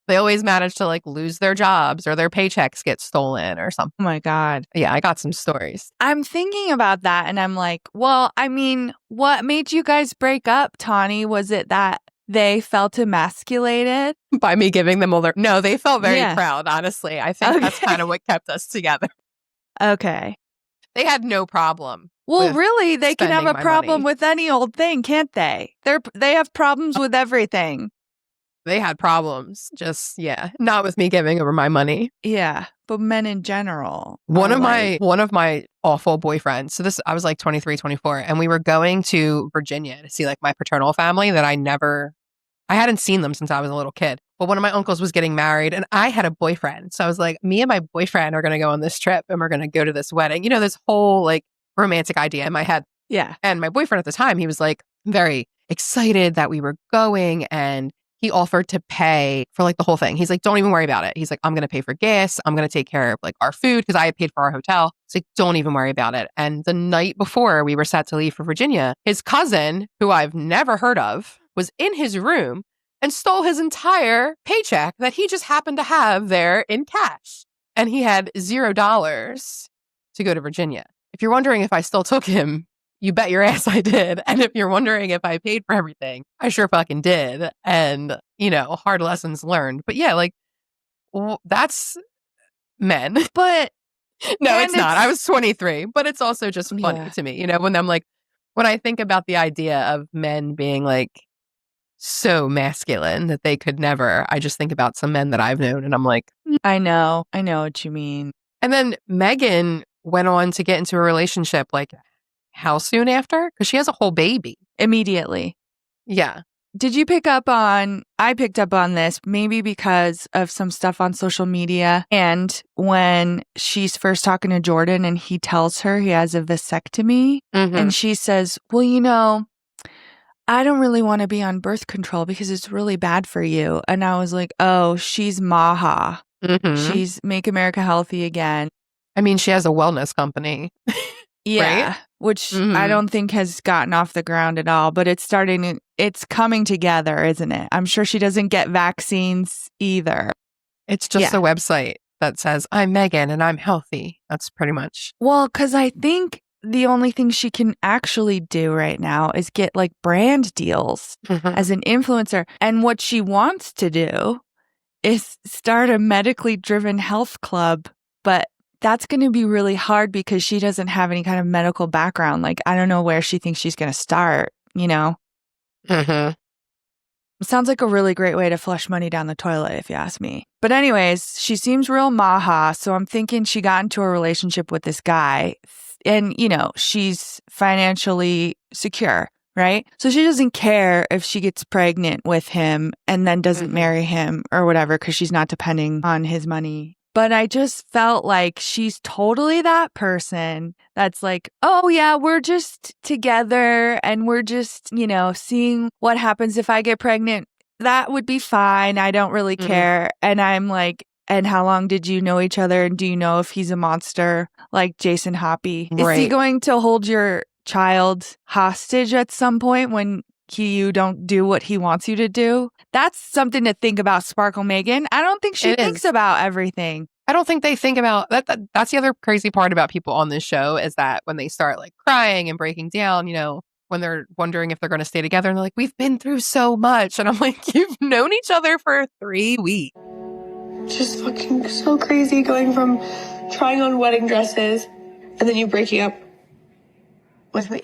B: They always manage to like lose their jobs or their paychecks get stolen or something.
A: Oh my God.
B: Yeah, I got some stories.
A: I'm thinking about that and I'm like, well, I mean, what made you guys break up, Tawny? Was it that they felt emasculated?
B: By me giving them all their... No, they felt very proud, honestly. I think that's kind of what kept us together.
A: Okay.
B: They had no problem.
A: Well, really, they can have a problem with any old thing, can't they? They have problems with everything.
B: They had problems. Just, not with me giving over my money.
A: Yeah, but men in general.
B: One of my awful boyfriends. So I was like 23, 24, and we were going to Virginia to see like my paternal family that I hadn't seen them since I was a little kid. But one of my uncles was getting married and I had a boyfriend. So I was like, me and my boyfriend are going to go on this trip and we're going to go to this wedding. You know, this whole like romantic idea in my head.
A: Yeah.
B: And my boyfriend at the time, he was like very excited that we were going, and he offered to pay for like the whole thing. He's like, don't even worry about it. He's like, I'm going to pay for gas. I'm going to take care of like our food because I had paid for our hotel. He's like, don't even worry about it. And the night before we were set to leave for Virginia, his cousin, who I've never heard of, was in his room and stole his entire paycheck that he just happened to have there in cash. And he had $0 to go to Virginia. If you're wondering if I still took him, you bet your ass I did. And if you're wondering if I paid for everything, I sure fucking did. And, hard lessons learned. But yeah, like, that's men.
A: But
B: no,
A: and
B: it's not. I was 23, but it's also just funny
A: Yeah.
B: to me, when I'm like, when I think about the idea of men being like so masculine that they could never, I just think about some men that I've known and I'm like,
A: I know what you mean.
B: And then Megan went on to get into a relationship like how soon after? Because she has a whole baby.
A: Immediately.
B: Yeah.
A: Did you pick up on, I picked up on this maybe because of some stuff on social media. And when she's first talking to Jordan and he tells her he has a vasectomy and she says, well, I don't really want to be on birth control because it's really bad for you. And I was like, oh, she's Maha. She's Make America Healthy Again.
B: I mean, she has a wellness company.
A: Yeah,
B: right?
A: Which I don't think has gotten off the ground at all, but it's coming together, isn't it? I'm sure she doesn't get vaccines either.
B: It's just a website that says, I'm Megan and I'm healthy. That's pretty much.
A: Well, because I think the only thing she can actually do right now is get like brand deals as an influencer. And what she wants to do is start a medically driven health club, but that's going to be really hard because she doesn't have any kind of medical background. Like, I don't know where she thinks she's going to start, It sounds like a really great way to flush money down the toilet, if you ask me. But anyways, she seems real Maha. So I'm thinking she got into a relationship with this guy and, she's financially secure, right? So she doesn't care if she gets pregnant with him and then doesn't marry him or whatever because she's not depending on his money. But I just felt like she's totally that person that's like, oh, yeah, we're just together and we're just, seeing what happens if I get pregnant. That would be fine. I don't really care. And I'm like, and how long did you know each other? And do you know if he's a monster like Jason Hoppy? Is he going to hold your child hostage at some point when you don't do what he wants you to do? That's something to think about, Sparkle Megan. I don't think she thinks about everything.
B: I don't think they think about that. That's the other crazy part about people on this show is that when they start like crying and breaking down, when they're wondering if they're going to stay together and they're like, we've been through so much. And I'm like, you've known each other for 3 weeks.
F: Just fucking so crazy going from trying on wedding dresses and then you breaking up with me.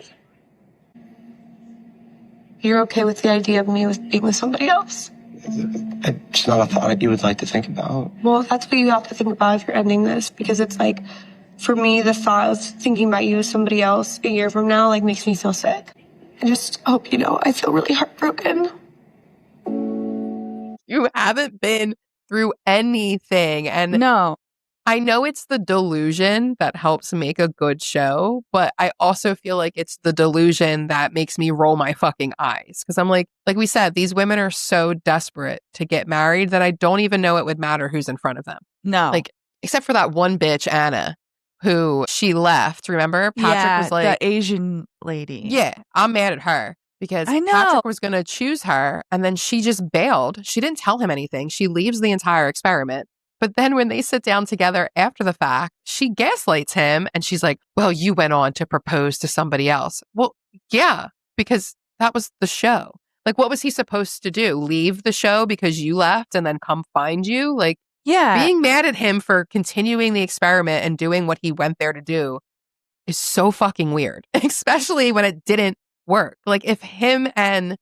F: You're okay with the idea of me being with somebody else?
G: It's not a thought you would like to think about.
F: Well, that's what you have to think about if you're ending this, because it's like, for me, the thought of thinking about you with somebody else a year from now, like, makes me feel sick. I just hope you know I feel really heartbroken.
B: You haven't been through anything. And
A: no,
B: I know it's the delusion that helps make a good show, but I also feel like it's the delusion that makes me roll my fucking eyes. Because I'm like we said, these women are so desperate to get married that I don't even know it would matter who's in front of them.
A: No.
B: Like, except for that one bitch, Anna, who she left. Remember? Patrick was like,
A: the Asian lady.
B: Yeah, I'm mad at her. Because
A: I know.
B: Patrick was going to choose her and then she just bailed. She didn't tell him anything. She leaves the entire experiment. But then when they sit down together after the fact, she gaslights him and she's like, well, you went on to propose to somebody else. Well, yeah, because that was the show. Like, what was he supposed to do? Leave the show because you left and then come find you? Like,
A: yeah,
B: being mad at him for continuing the experiment and doing what he went there to do is so fucking weird, especially when it didn't work. Like, if him and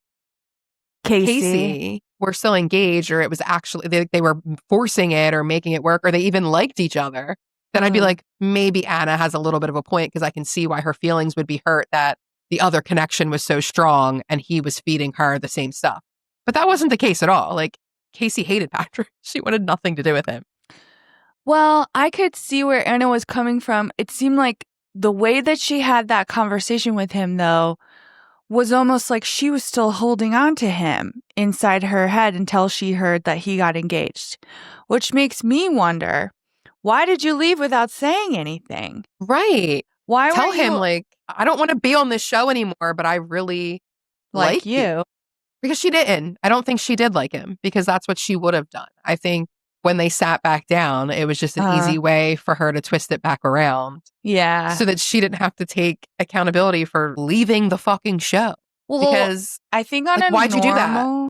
B: Casey were still engaged, or it was actually they were forcing it or making it work, or they even liked each other, then I'd be like, maybe Anna has a little bit of a point, because I can see why her feelings would be hurt that the other connection was so strong and he was feeding her the same stuff. But that wasn't the case at all. Like, Casey hated Patrick. She wanted nothing to do with him.
A: Well, I could see where Anna was coming from. It seemed like the way that she had that conversation with him, though, was almost like she was still holding on to him inside her head until she heard that he got engaged, which makes me wonder, why did you leave without saying anything?
B: Right.
A: Why
B: tell
A: were you...
B: him, like, I don't want to be on this show anymore, but I really like you. Because she didn't. I don't think she did like him, because that's what she would have done. I think when they sat back down, it was just an easy way for her to twist it back around.
A: Yeah.
B: So that she didn't have to take accountability for leaving the fucking show.
A: Well,
B: because
A: I think on
B: why'd you do that?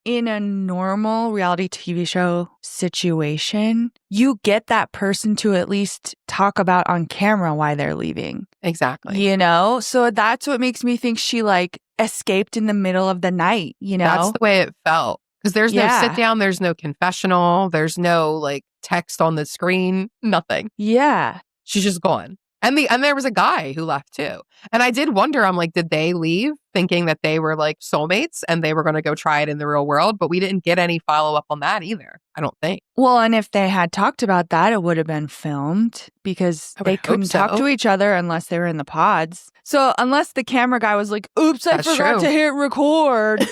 A: In a normal reality TV show situation, you get that person to at least talk about on camera why they're leaving.
B: Exactly.
A: You know? So that's what makes me think she like escaped in the middle of the night, you know?
B: That's the way it felt. Because there's no sit down, there's no confessional, there's no like text on the screen, nothing.
A: Yeah.
B: She's just gone. And there was a guy who left too. And I did wonder, I'm like, did they leave thinking that they were like soulmates and they were going to go try it in the real world? But we didn't get any follow up on that either, I don't think.
A: Well, and if they had talked about that, it would have been filmed because they couldn't talk to each other unless they were in the pods. So unless the camera guy was like, oops, I forgot to hit record.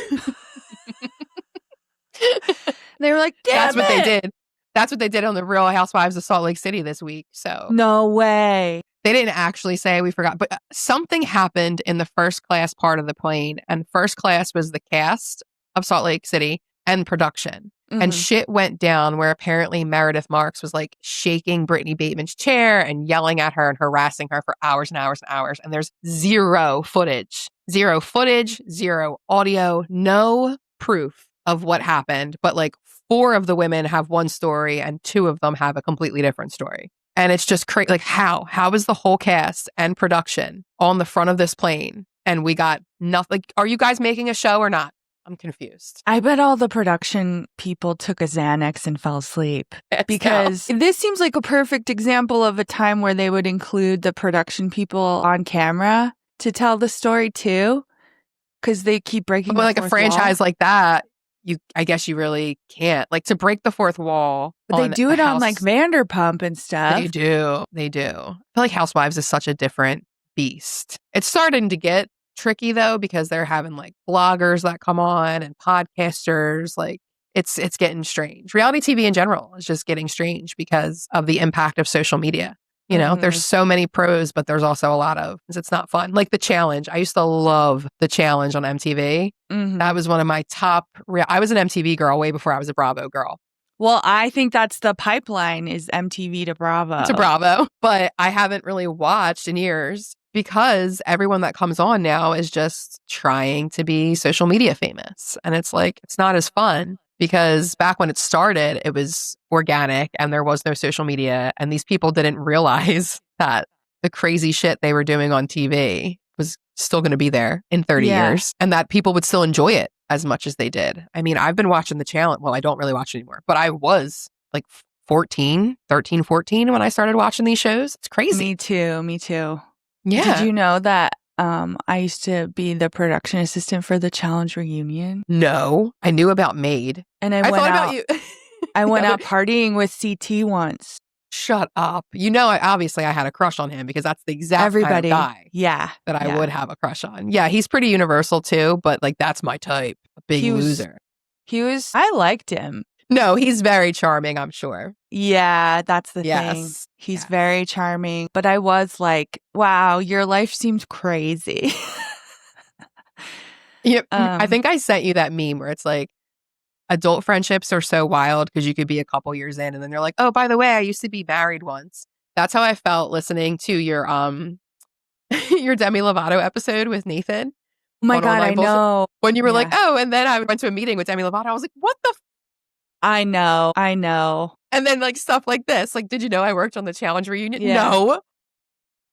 A: They were like, damn
B: That's what they did. That's what they did on the Real Housewives of Salt Lake City this week. So
A: no way.
B: They didn't actually say we forgot, but something happened in the first class part of the plane. And first class was the cast of Salt Lake City and production. Mm-hmm. And shit went down where apparently Meredith Marks was like shaking Brittany Bateman's chair and yelling at her and harassing her for hours and hours and hours. And there's zero footage, zero audio, no proof of what happened. But like 4 of the women have one story and 2 of them have a completely different story. And it's just crazy. Like how is the whole cast and production on the front of this plane? And we got nothing. Like, are you guys making a show or not? I'm confused.
A: I bet all the production people took a Xanax and fell asleep because this seems like a perfect example of a time where they would include the production people on camera to tell the story too. Because they keep breaking
B: like a franchise like that. I guess you really can't. Like to break the fourth wall.
A: But they do it on like Vanderpump and stuff.
B: They do. I feel like Housewives is such a different beast. It's starting to get tricky though, because they're having like bloggers that come on and podcasters. Like it's getting strange. Reality TV in general is just getting strange because of the impact of social media. You know, there's so many pros, but there's also a lot of, it's not fun. Like The Challenge. I used to love The Challenge on MTV. Mm-hmm. That was one of my top, I was an MTV girl way before I was a Bravo girl.
A: Well, I think that's the pipeline is MTV to Bravo.
B: To Bravo. But I haven't really watched in years because everyone that comes on now is just trying to be social media famous. And it's like, it's not as fun. Because back when it started, it was organic and there was no social media. And these people didn't realize that the crazy shit they were doing on TV was still going to be there in 30 years. And that people would still enjoy it as much as they did. I mean, I've been watching The Challenge. Well, I don't really watch anymore. But I was like 13, 14 when I started watching these shows. It's crazy.
A: Me too.
B: Yeah.
A: Did you know that I used to be the production assistant for the Challenge reunion?
B: No, I knew about Made.
A: And I went out, I went out partying with CT once.
B: Shut up. You know, obviously I had a crush on him because that's the exact kind of guy that I would have a crush on. Yeah, he's pretty universal too, but like that's my type. A big loser.
A: I liked him.
B: No, he's very charming, I'm sure.
A: Yeah, that's the thing. He's very charming. But I was like, wow, your life seems crazy.
B: Yep. I think I sent you that meme where it's like, adult friendships are so wild because you could be a couple years in and then they're like, oh, by the way, I used to be married once. That's how I felt listening to your your Demi Lovato episode with Nathan.
A: Oh my God, I know.
B: When you were like, oh, and then I went to a meeting with Demi Lovato. I was like, what the
A: I know.
B: And then like stuff like this. Like, did you know I worked on the Challenge reunion?
A: Yeah.
B: No.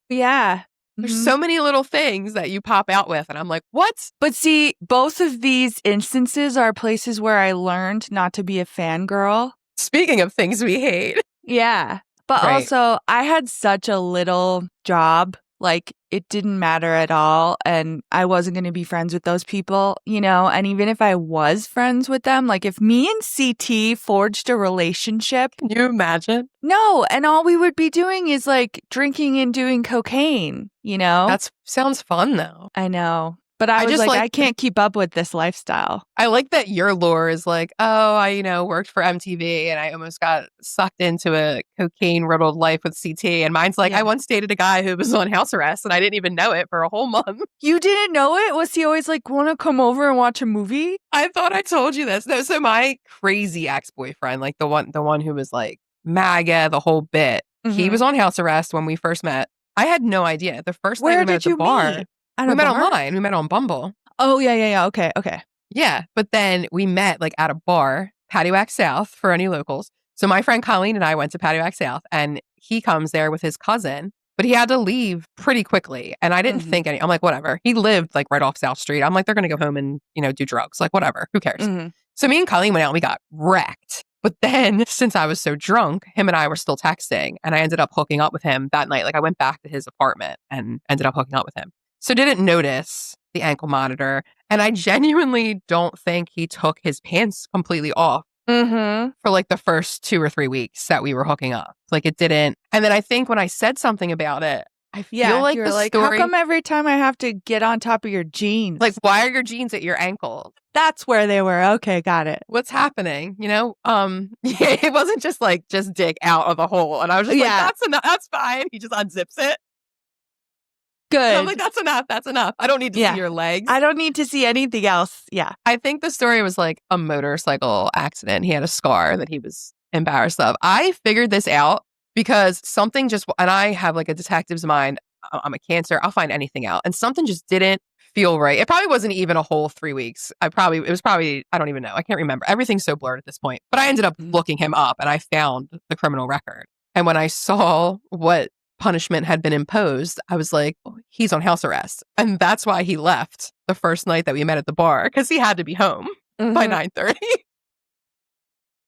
A: Yeah.
B: There's so many little things that you pop out with. And I'm like, what?
A: But see, both of these instances are places where I learned not to be a fangirl.
B: Speaking of things we hate.
A: Yeah. But also, I had such a little job. Like, it didn't matter at all. And I wasn't going to be friends with those people, you know? And even if I was friends with them, like if me and CT forged a relationship.
B: Can you imagine?
A: No. And all we would be doing is like drinking and doing cocaine, you know?
B: That sounds fun though.
A: I know. But I was
B: just
A: like, I can't keep up with this lifestyle.
B: I like that your lore is like, oh, I, worked for MTV and I almost got sucked into a cocaine-riddled life with CT. And mine's like, I once dated a guy who was on house arrest and I didn't even know it for a whole month.
A: You didn't know it? Was he always like, want to come over and watch a movie?
B: I thought I told you this. No, so my crazy ex-boyfriend, like the one who was like MAGA, the whole bit, he was on house arrest when we first met. I had no idea. The first night we met at the bar. We met online. We met on Bumble.
A: Oh, yeah. Okay.
B: Yeah. But then we met like at a bar, Patio Act South for any locals. So my friend Colleen and I went to Patio Act South and he comes there with his cousin, but he had to leave pretty quickly. And I didn't think I'm like, whatever. He lived like right off South Street. I'm like, they're going to go home and, do drugs. Like, whatever. Who cares? So me and Colleen went out and we got wrecked. But then since I was so drunk, him and I were still texting and I ended up hooking up with him that night. Like I went back to his apartment and ended up hooking up with him. So didn't notice the ankle monitor. And I genuinely don't think he took his pants completely off for like the first 2 or 3 weeks that we were hooking up. Like it didn't. And then I think when I said something about it, I feel like
A: you're
B: the
A: like,
B: story,
A: how come every time I have to get on top of your jeans?
B: like, why are your jeans at your ankle?
A: That's where they were. Okay, got it.
B: What's happening? It wasn't just dick out of the hole. And I was just like, that's enough. That's fine. He just unzips it.
A: Good.
B: And I'm like, that's enough. That's enough. I don't need to see your legs.
A: I don't need to see anything else. Yeah.
B: I think the story was like a motorcycle accident. He had a scar that he was embarrassed of. I figured this out because something and I have like a detective's mind. I'm a Cancer. I'll find anything out. And something just didn't feel right. It probably wasn't even a whole 3 weeks. It was probably, I don't even know. I can't remember. Everything's so blurred at this point. But I ended up looking him up and I found the criminal record. And when I saw what punishment had been imposed, I was like, oh, he's on house arrest. And that's why he left the first night that we met at the bar, because he had to be home by 9:30.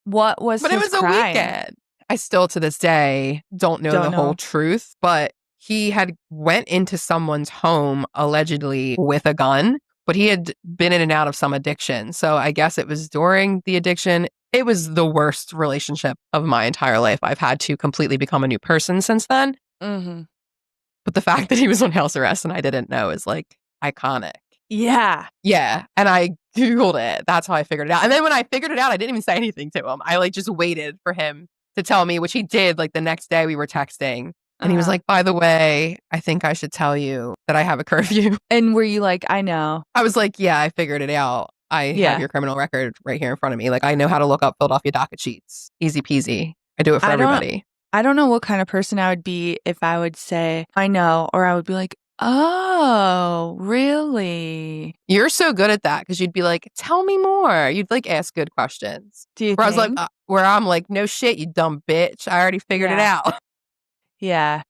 A: What was
B: But
A: his
B: it was
A: crime?
B: a weekend. I still to this day don't know the whole truth, but he had went into someone's home allegedly with a gun, but he had been in and out of some addiction. So I guess it was during the addiction. It was the worst relationship of my entire life. I've had to completely become a new person since then. But the fact that he was on house arrest and I didn't know is like iconic.
A: Yeah.
B: Yeah. And I Googled it. That's how I figured it out. And then when I figured it out, I didn't even say anything to him. I like just waited for him to tell me, which he did. Like the next day we were texting and he was like, by the way, I think I should tell you that I have a curfew.
A: And were you like, I know?
B: I was like, yeah, I figured it out. I have your criminal record right here in front of me. Like I know how to look up Philadelphia docket sheets. Easy peasy. I do it for everybody.
A: I don't know what kind of person I would be if I would say, I know, or I would be like, oh, really?
B: You're so good at that because you'd be like, tell me more. You'd like ask good questions.
A: Do you
B: where
A: think?
B: I was like, where I'm like, no shit, you dumb bitch. I already figured it out.
A: Yeah.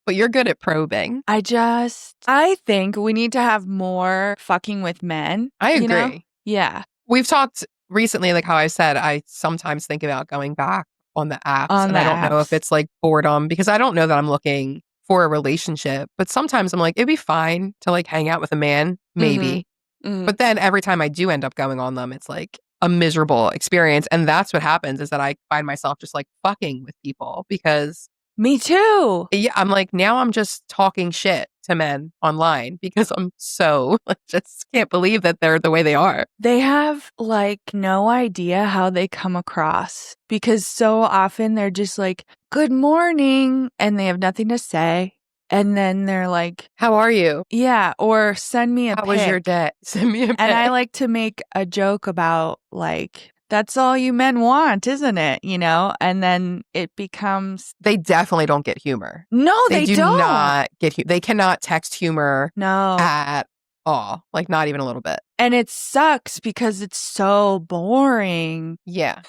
B: But you're good at probing.
A: I think we need to have more fucking with men.
B: I agree.
A: You know? Yeah.
B: We've talked recently, like how I said, I sometimes think about going back on the apps. I don't know if it's like boredom because I don't know that I'm looking for a relationship. But sometimes I'm like, it'd be fine to like hang out with a man, maybe. But then every time I do end up going on them, it's like a miserable experience. And that's what happens is that I find myself just like fucking with people because
A: me too.
B: Yeah, I'm like, now I'm just talking shit to men online because I'm so just can't believe that they're the way they are.
A: They have like no idea how they come across because so often they're just like, good morning, and they have nothing to say. And then they're like,
B: how are you?
A: Yeah, or send me a pic.
B: How was your day? Send me a pic.
A: And I like to make a joke about like, that's all you men want, isn't it? You know? And then it becomes...
B: They definitely don't get humor.
A: No, they
B: do
A: don't.
B: Not get They cannot text humor at all. Like, not even a little bit.
A: And it sucks because it's so boring.
B: Yeah.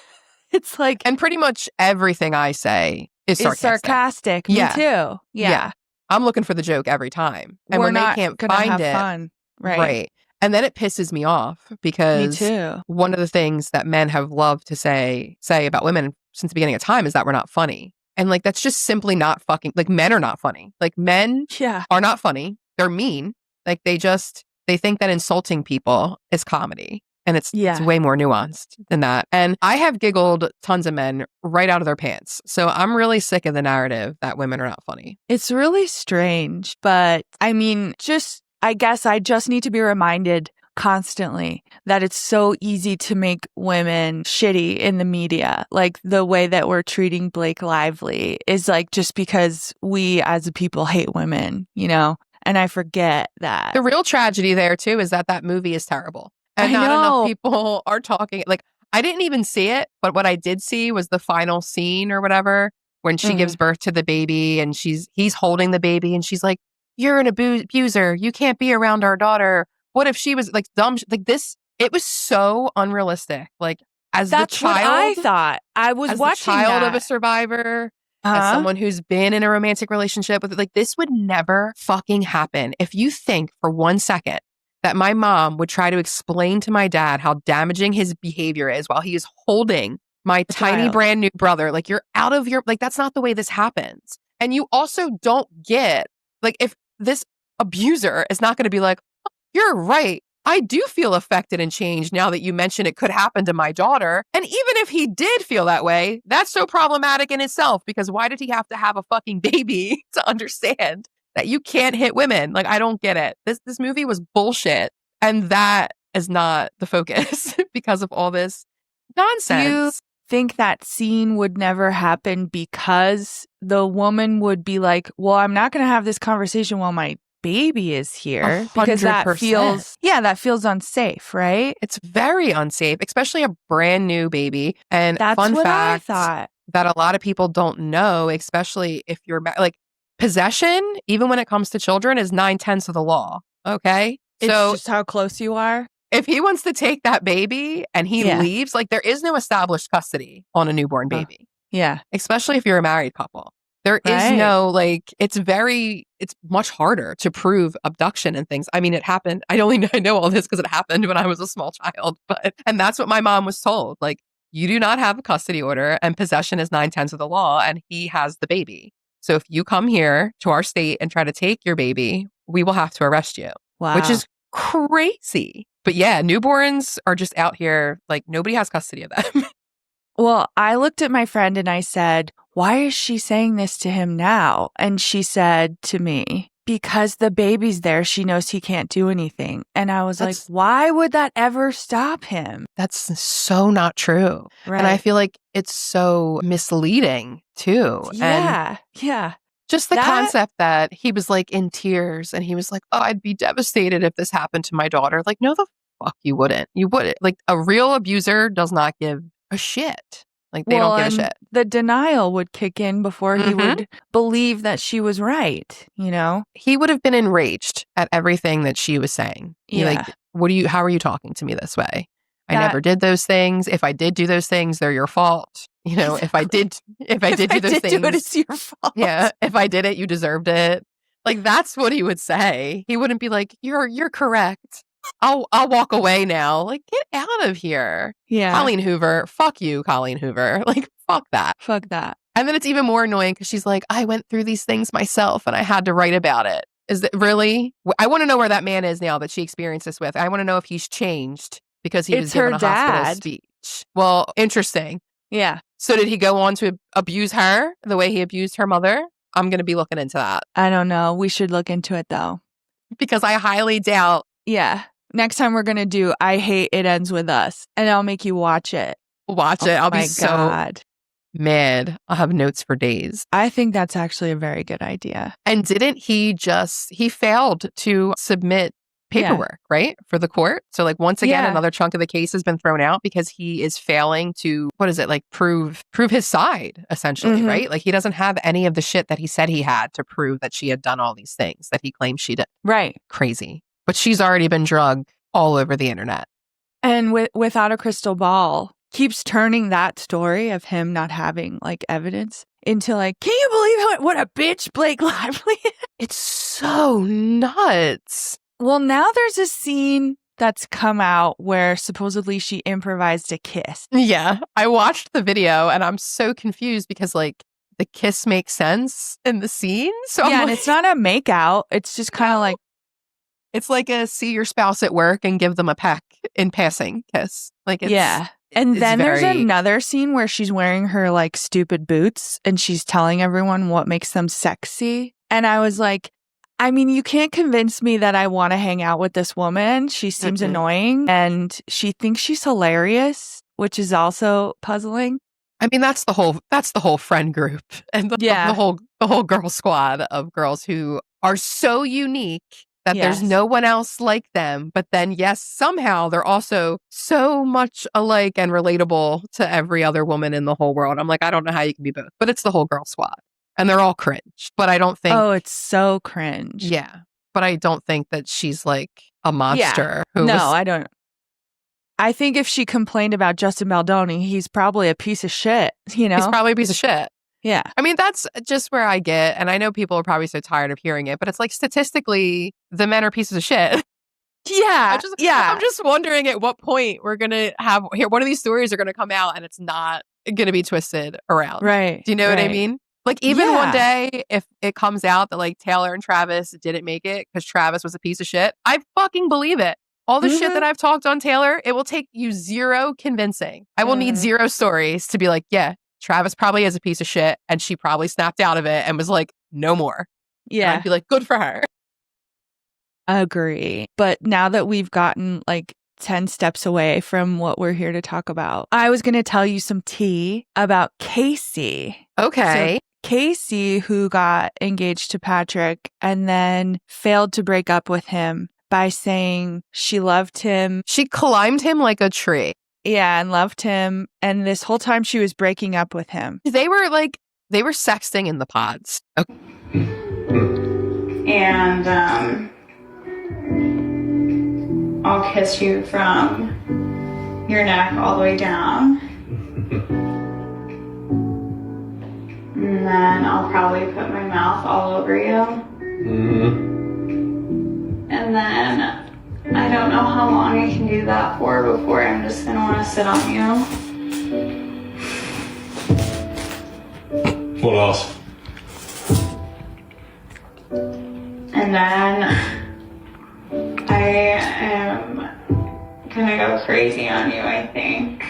A: It's like...
B: And pretty much everything I say is sarcastic.
A: Me too. Yeah.
B: I'm looking for the joke every time. And when they can't find it...
A: Fun. Right.
B: And then it pisses me off because
A: me too.
B: One of the things that men have loved to say about women since the beginning of time is that we're not funny. And like, that's just simply not fucking, like men are not funny. Like men are not funny. They're mean. Like they think that insulting people is comedy. And it's way more nuanced than that. And I have giggled tons of men right out of their pants. So I'm really sick of the narrative that women are not funny.
A: It's really strange. But I mean, just I guess I just need to be reminded constantly that it's so easy to make women shitty in the media. Like the way that we're treating Blake Lively is like just because we as a people hate women, you know? And I forget that.
B: The real tragedy there too is that movie is terrible. And not enough people are talking. Like, I didn't even see it, but what I did see was the final scene or whatever when she gives birth to the baby and he's holding the baby and she's like, "You're an abuser. You can't be around our daughter. What if she was like dumb?" Like this, it was so unrealistic. Like
A: That's
B: the child,
A: what I thought. I was
B: as
A: watching
B: the child
A: that.
B: of a survivor, as someone who's been in a romantic relationship with, like, this would never fucking happen. If you think for 1 second that my mom would try to explain to my dad how damaging his behavior is while he is holding my tiny brand new brother, like, you're out of your, like, that's not the way this happens. And you also don't get, like, if this abuser is not going to be like, "Oh, you're right. I do feel affected and changed now that you mention it could happen to my daughter." And even if he did feel that way, that's so problematic in itself, because why did he have to have a fucking baby to understand that you can't hit women? Like, I don't get it. This movie was bullshit. And that is not the focus because of all this nonsense.
A: Do you think that scene would never happen because the woman would be like, "Well, I'm not going to have this conversation while my baby is here," because that
B: 100%.
A: feels unsafe, right?
B: It's very unsafe, especially a brand new baby. And
A: That's
B: fun
A: what
B: fact
A: I thought.
B: that a lot of people don't know, especially if you're like, possession, even when it comes to children, is 9/10 of the law. Okay,
A: It's
B: so
A: just how close you are.
B: if he wants to take that baby and he leaves, like, there is no established custody on a newborn baby.
A: Yeah,
B: Especially if you're a married couple. There is no, like, it's much harder to prove abduction and things. I mean, it happened. I know all this because it happened when I was a small child, and that's what my mom was told. Like, you do not have a custody order and possession is 9/10 of the law, and he has the baby. So if you come here to our state and try to take your baby, we will have to arrest you.
A: wow.
B: Which is crazy. But yeah, newborns are just out here, like, nobody has custody of them.
A: Well, I looked at my friend and I said, "Why is she saying this to him now?" And she said to me, "Because the baby's there, she knows he can't do anything." And I was like, why would that ever stop him?
B: That's so not true.
A: Right.
B: And I feel like it's so misleading too.
A: Yeah.
B: And
A: yeah.
B: just the concept that he was like in tears and he was like, "Oh, I'd be devastated if this happened to my daughter." Like, no, the fuck you wouldn't. You wouldn't. Like, a real abuser does not give a shit. Like, they don't give a shit.
A: The denial would kick in before he would believe that she was right, you know?
B: He would have been enraged at everything that she was saying.
A: Yeah.
B: Like, how are you talking to me this way? I never did those things. If I did do those things, they're your fault. You know, if I did do those things,
A: it's your fault.
B: Yeah, if I did it, you deserved it. Like, that's what he would say. He wouldn't be like, "You're correct. I'll walk away now." Like, get out of here.
A: Yeah.
B: Colleen Hoover. Fuck you, Colleen Hoover. Like, fuck that.
A: Fuck that.
B: And then it's even more annoying because she's like, "I went through these things myself and I had to write about it." Is it really? I want to know where that man is now that she experienced this with. I want to know if he's changed because he was given a hospital speech. Well, interesting.
A: Yeah.
B: So did he go on to abuse her the way he abused her mother? I'm going to be looking into that.
A: I don't know. We should look into it though.
B: Because I highly doubt.
A: Yeah. Next time we're going to do I Hate It Ends With Us, and I'll make you watch it.
B: Watch it. I'll be so mad. I'll have notes for days.
A: I think that's actually a very good idea.
B: And didn't he failed to submit paperwork, right? For the court. So, like, once again, another chunk of the case has been thrown out because he is failing to, prove his side, essentially, right? Like, he doesn't have any of the shit that he said he had to prove that she had done all these things that he claimed she did.
A: Right.
B: Crazy. But she's already been drugged all over the internet.
A: And Without a Crystal Ball keeps turning that story of him not having, like, evidence into, like, can you believe what a bitch Blake Lively is?
B: It's so nuts.
A: Well, now there's a scene that's come out where supposedly she improvised a kiss.
B: Yeah. I watched the video and I'm so confused because, like, the kiss makes sense in the scene. So
A: yeah, and it's not a make out. It's just kind of like,
B: it's like a see your spouse at work and give them a peck in passing kiss. Like, it's,
A: yeah. And then there's another scene where she's wearing her, like, stupid boots and she's telling everyone what makes them sexy. And I was like, I mean, you can't convince me that I want to hang out with this woman. She seems annoying and she thinks she's hilarious, which is also puzzling.
B: I mean, that's the whole friend group and the whole girl squad of girls who are so unique that there's no one else like them. But then, yes, somehow they're also so much alike and relatable to every other woman in the whole world. I'm like, I don't know how you can be both, but it's the whole girl squad and they're all cringe. But I don't think.
A: Oh, it's so cringe.
B: Yeah. But I don't think that she's like a monster.
A: Yeah. I don't. I think if she complained about Justin Baldoni, he's probably a piece of shit, you know?
B: He's probably a piece of shit.
A: Yeah.
B: I mean, that's just where I get, and I know people are probably so tired of hearing it, but it's like statistically, the men are pieces of shit.
A: Yeah.
B: I'm just wondering at what point we're going to have, here, one of these stories are going to come out and it's not going to be twisted around.
A: Right.
B: Do you know what I mean? Like, even one day, if it comes out that like Taylor and Travis didn't make it because Travis was a piece of shit, I fucking believe it. All the shit that I've talked on Taylor, it will take you zero convincing. I will need zero stories to be like, yeah, Travis probably is a piece of shit. And she probably snapped out of it and was like, no more.
A: Yeah.
B: And I'd be like, good for her.
A: Agree. But now that we've gotten like 10 steps away from what we're here to talk about, I was going to tell you some tea about Casey.
B: Okay.
A: So Casey, who got engaged to Patrick and then failed to break up with him by saying she loved him.
B: She climbed him like a tree.
A: Yeah, and loved him. And this whole time she was breaking up with him.
B: They were sexting in the pods. Okay.
H: And I'll kiss you from your neck all the way down. And then I'll probably put my mouth all over you. And then I don't know how long I can do that for before I'm just gonna want to sit on you.
I: What else?
H: And then I am gonna go crazy on you, I think.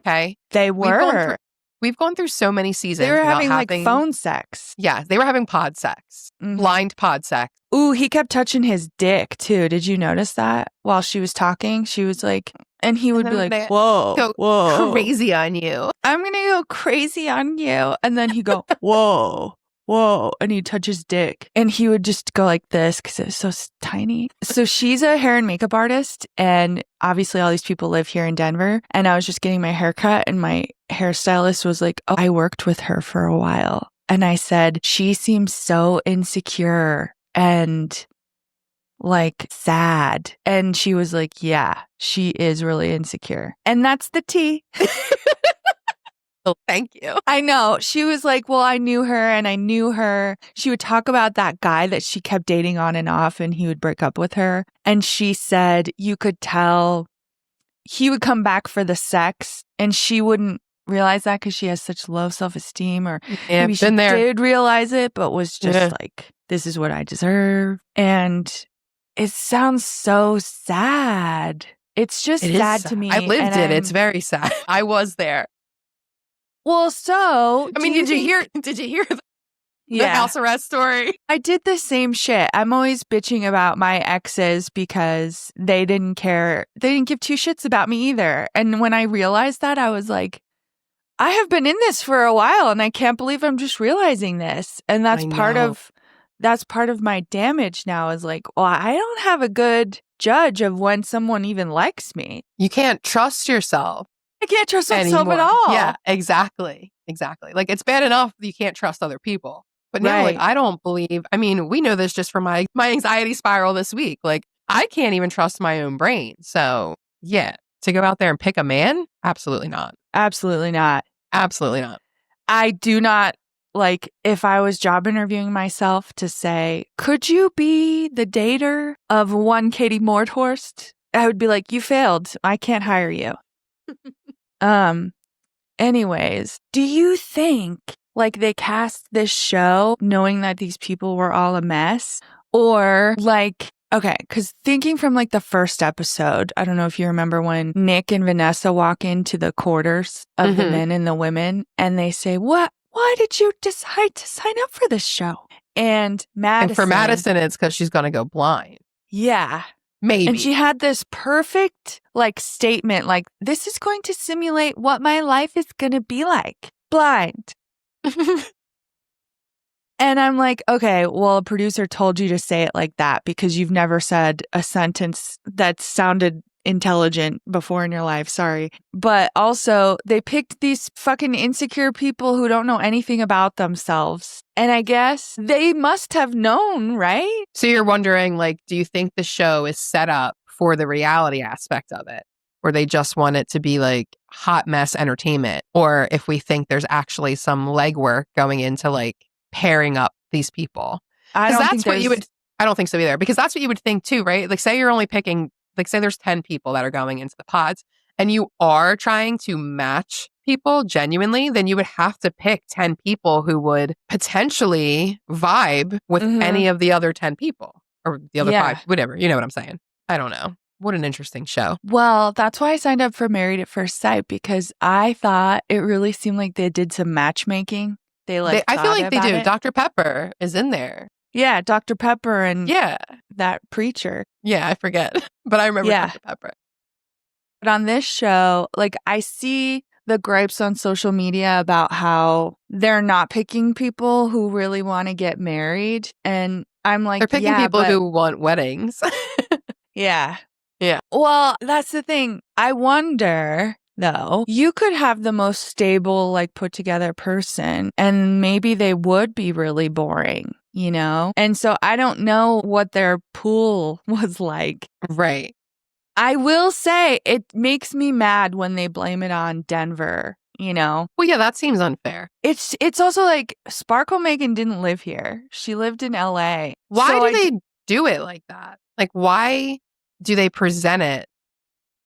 B: Okay.
A: They were.
B: We've gone through so many seasons.
A: They were having like phone sex.
B: Yeah, they were having pod sex. Blind pod sex.
A: Ooh, he kept touching his dick too. Did you notice that? While she was talking, she was like, and he would be like, whoa, whoa.
B: Crazy on you.
A: I'm going to go crazy on you. And then he'd go, whoa, whoa. And he'd touch his dick. And he would just go like this because it was so tiny. So she's a hair and makeup artist. And obviously all these people live here in Denver. And I was just getting my hair cut and my hairstylist was like, oh, I worked with her for a while. And I said, she seems so insecure and like sad. And she was like, yeah, she is really insecure. And that's the tea.
B: Well, thank you.
A: I know. She was like, well, I knew her and I knew her. She would talk about that guy that she kept dating on and off and he would break up with her. And she said you could tell he would come back for the sex and she wouldn't realize that because she has such low self-esteem, or maybe she did realize it, but was just like, this is what I deserve. And it sounds so sad. It's just sad to me.
B: I lived it. It's very sad. I was there.
A: Well, so
B: I mean, did you hear the house arrest story?
A: I did the same shit. I'm always bitching about my exes because they didn't care. They didn't give two shits about me either. And when I realized that, I was like, I have been in this for a while and I can't believe I'm just realizing this. And that's part of my damage now is like, well, I don't have a good judge of when someone even likes me.
B: You can't trust yourself.
A: I can't trust myself at all.
B: Yeah, exactly. Like, it's bad enough that you can't trust other people. But now, like, I don't believe, I mean, we know this just from my anxiety spiral this week. Like, I can't even trust my own brain. So, yeah, to go out there and pick a man? Absolutely not.
A: Absolutely not.
B: Absolutely not.
A: I do not, like, if I was job interviewing myself to say, could you be the dater of one Katie Mordhorst? I would be like, you failed. I can't hire you. Anyways, do you think like they cast this show knowing that these people were all a mess? Or like, okay, because thinking from like the first episode, I don't know if you remember when Nick and Vanessa walk into the quarters of the men and the women and they say, why did you decide to sign up for this show? And Madison.
B: And for Madison, it's because she's going to go blind.
A: Yeah.
B: Maybe.
A: And she had this perfect like statement, like, this is going to simulate what my life is going to be like. Blind. And I'm like, okay, well, a producer told you to say it like that because you've never said a sentence that sounded intelligent before in your life. Sorry. But also, they picked these fucking insecure people who don't know anything about themselves. And I guess they must have known, right?
B: So you're wondering, like, do you think the show is set up for the reality aspect of it? Or they just want it to be like hot mess entertainment? Or if we think there's actually some legwork going into like pairing up these people?
A: I don't
B: think what you would. I don't think so either, because that's what you would think too, right? Like, say you're only picking, like, say there's 10 people that are going into the pods, and you are trying to match people genuinely, then you would have to pick 10 people who would potentially vibe with any of the other 10 people or the other 5, whatever. You know what I'm saying? I don't know. What an interesting show.
A: Well, that's why I signed up for Married at First Sight, because I thought it really seemed like they did some matchmaking. I
B: feel like they do.
A: It.
B: Dr. Pepper is in there.
A: Yeah, Dr. Pepper and that preacher.
B: Yeah, I forget. But I remember Dr. Pepper.
A: But on this show, like, I see the gripes on social media about how they're not picking people who really want to get married. And I'm like,
B: they're picking people who want weddings.
A: Yeah.
B: Yeah.
A: Well, that's the thing. I wonder, though, you could have the most stable, like, put together person, and maybe they would be really boring, you know? And so I don't know what their pool was like.
B: Right.
A: I will say it makes me mad when they blame it on Denver, you know?
B: Well, yeah, that seems unfair.
A: It's also like Sparkle Megan didn't live here. She lived in LA.
B: Why do they do it like that? Like, why do they present it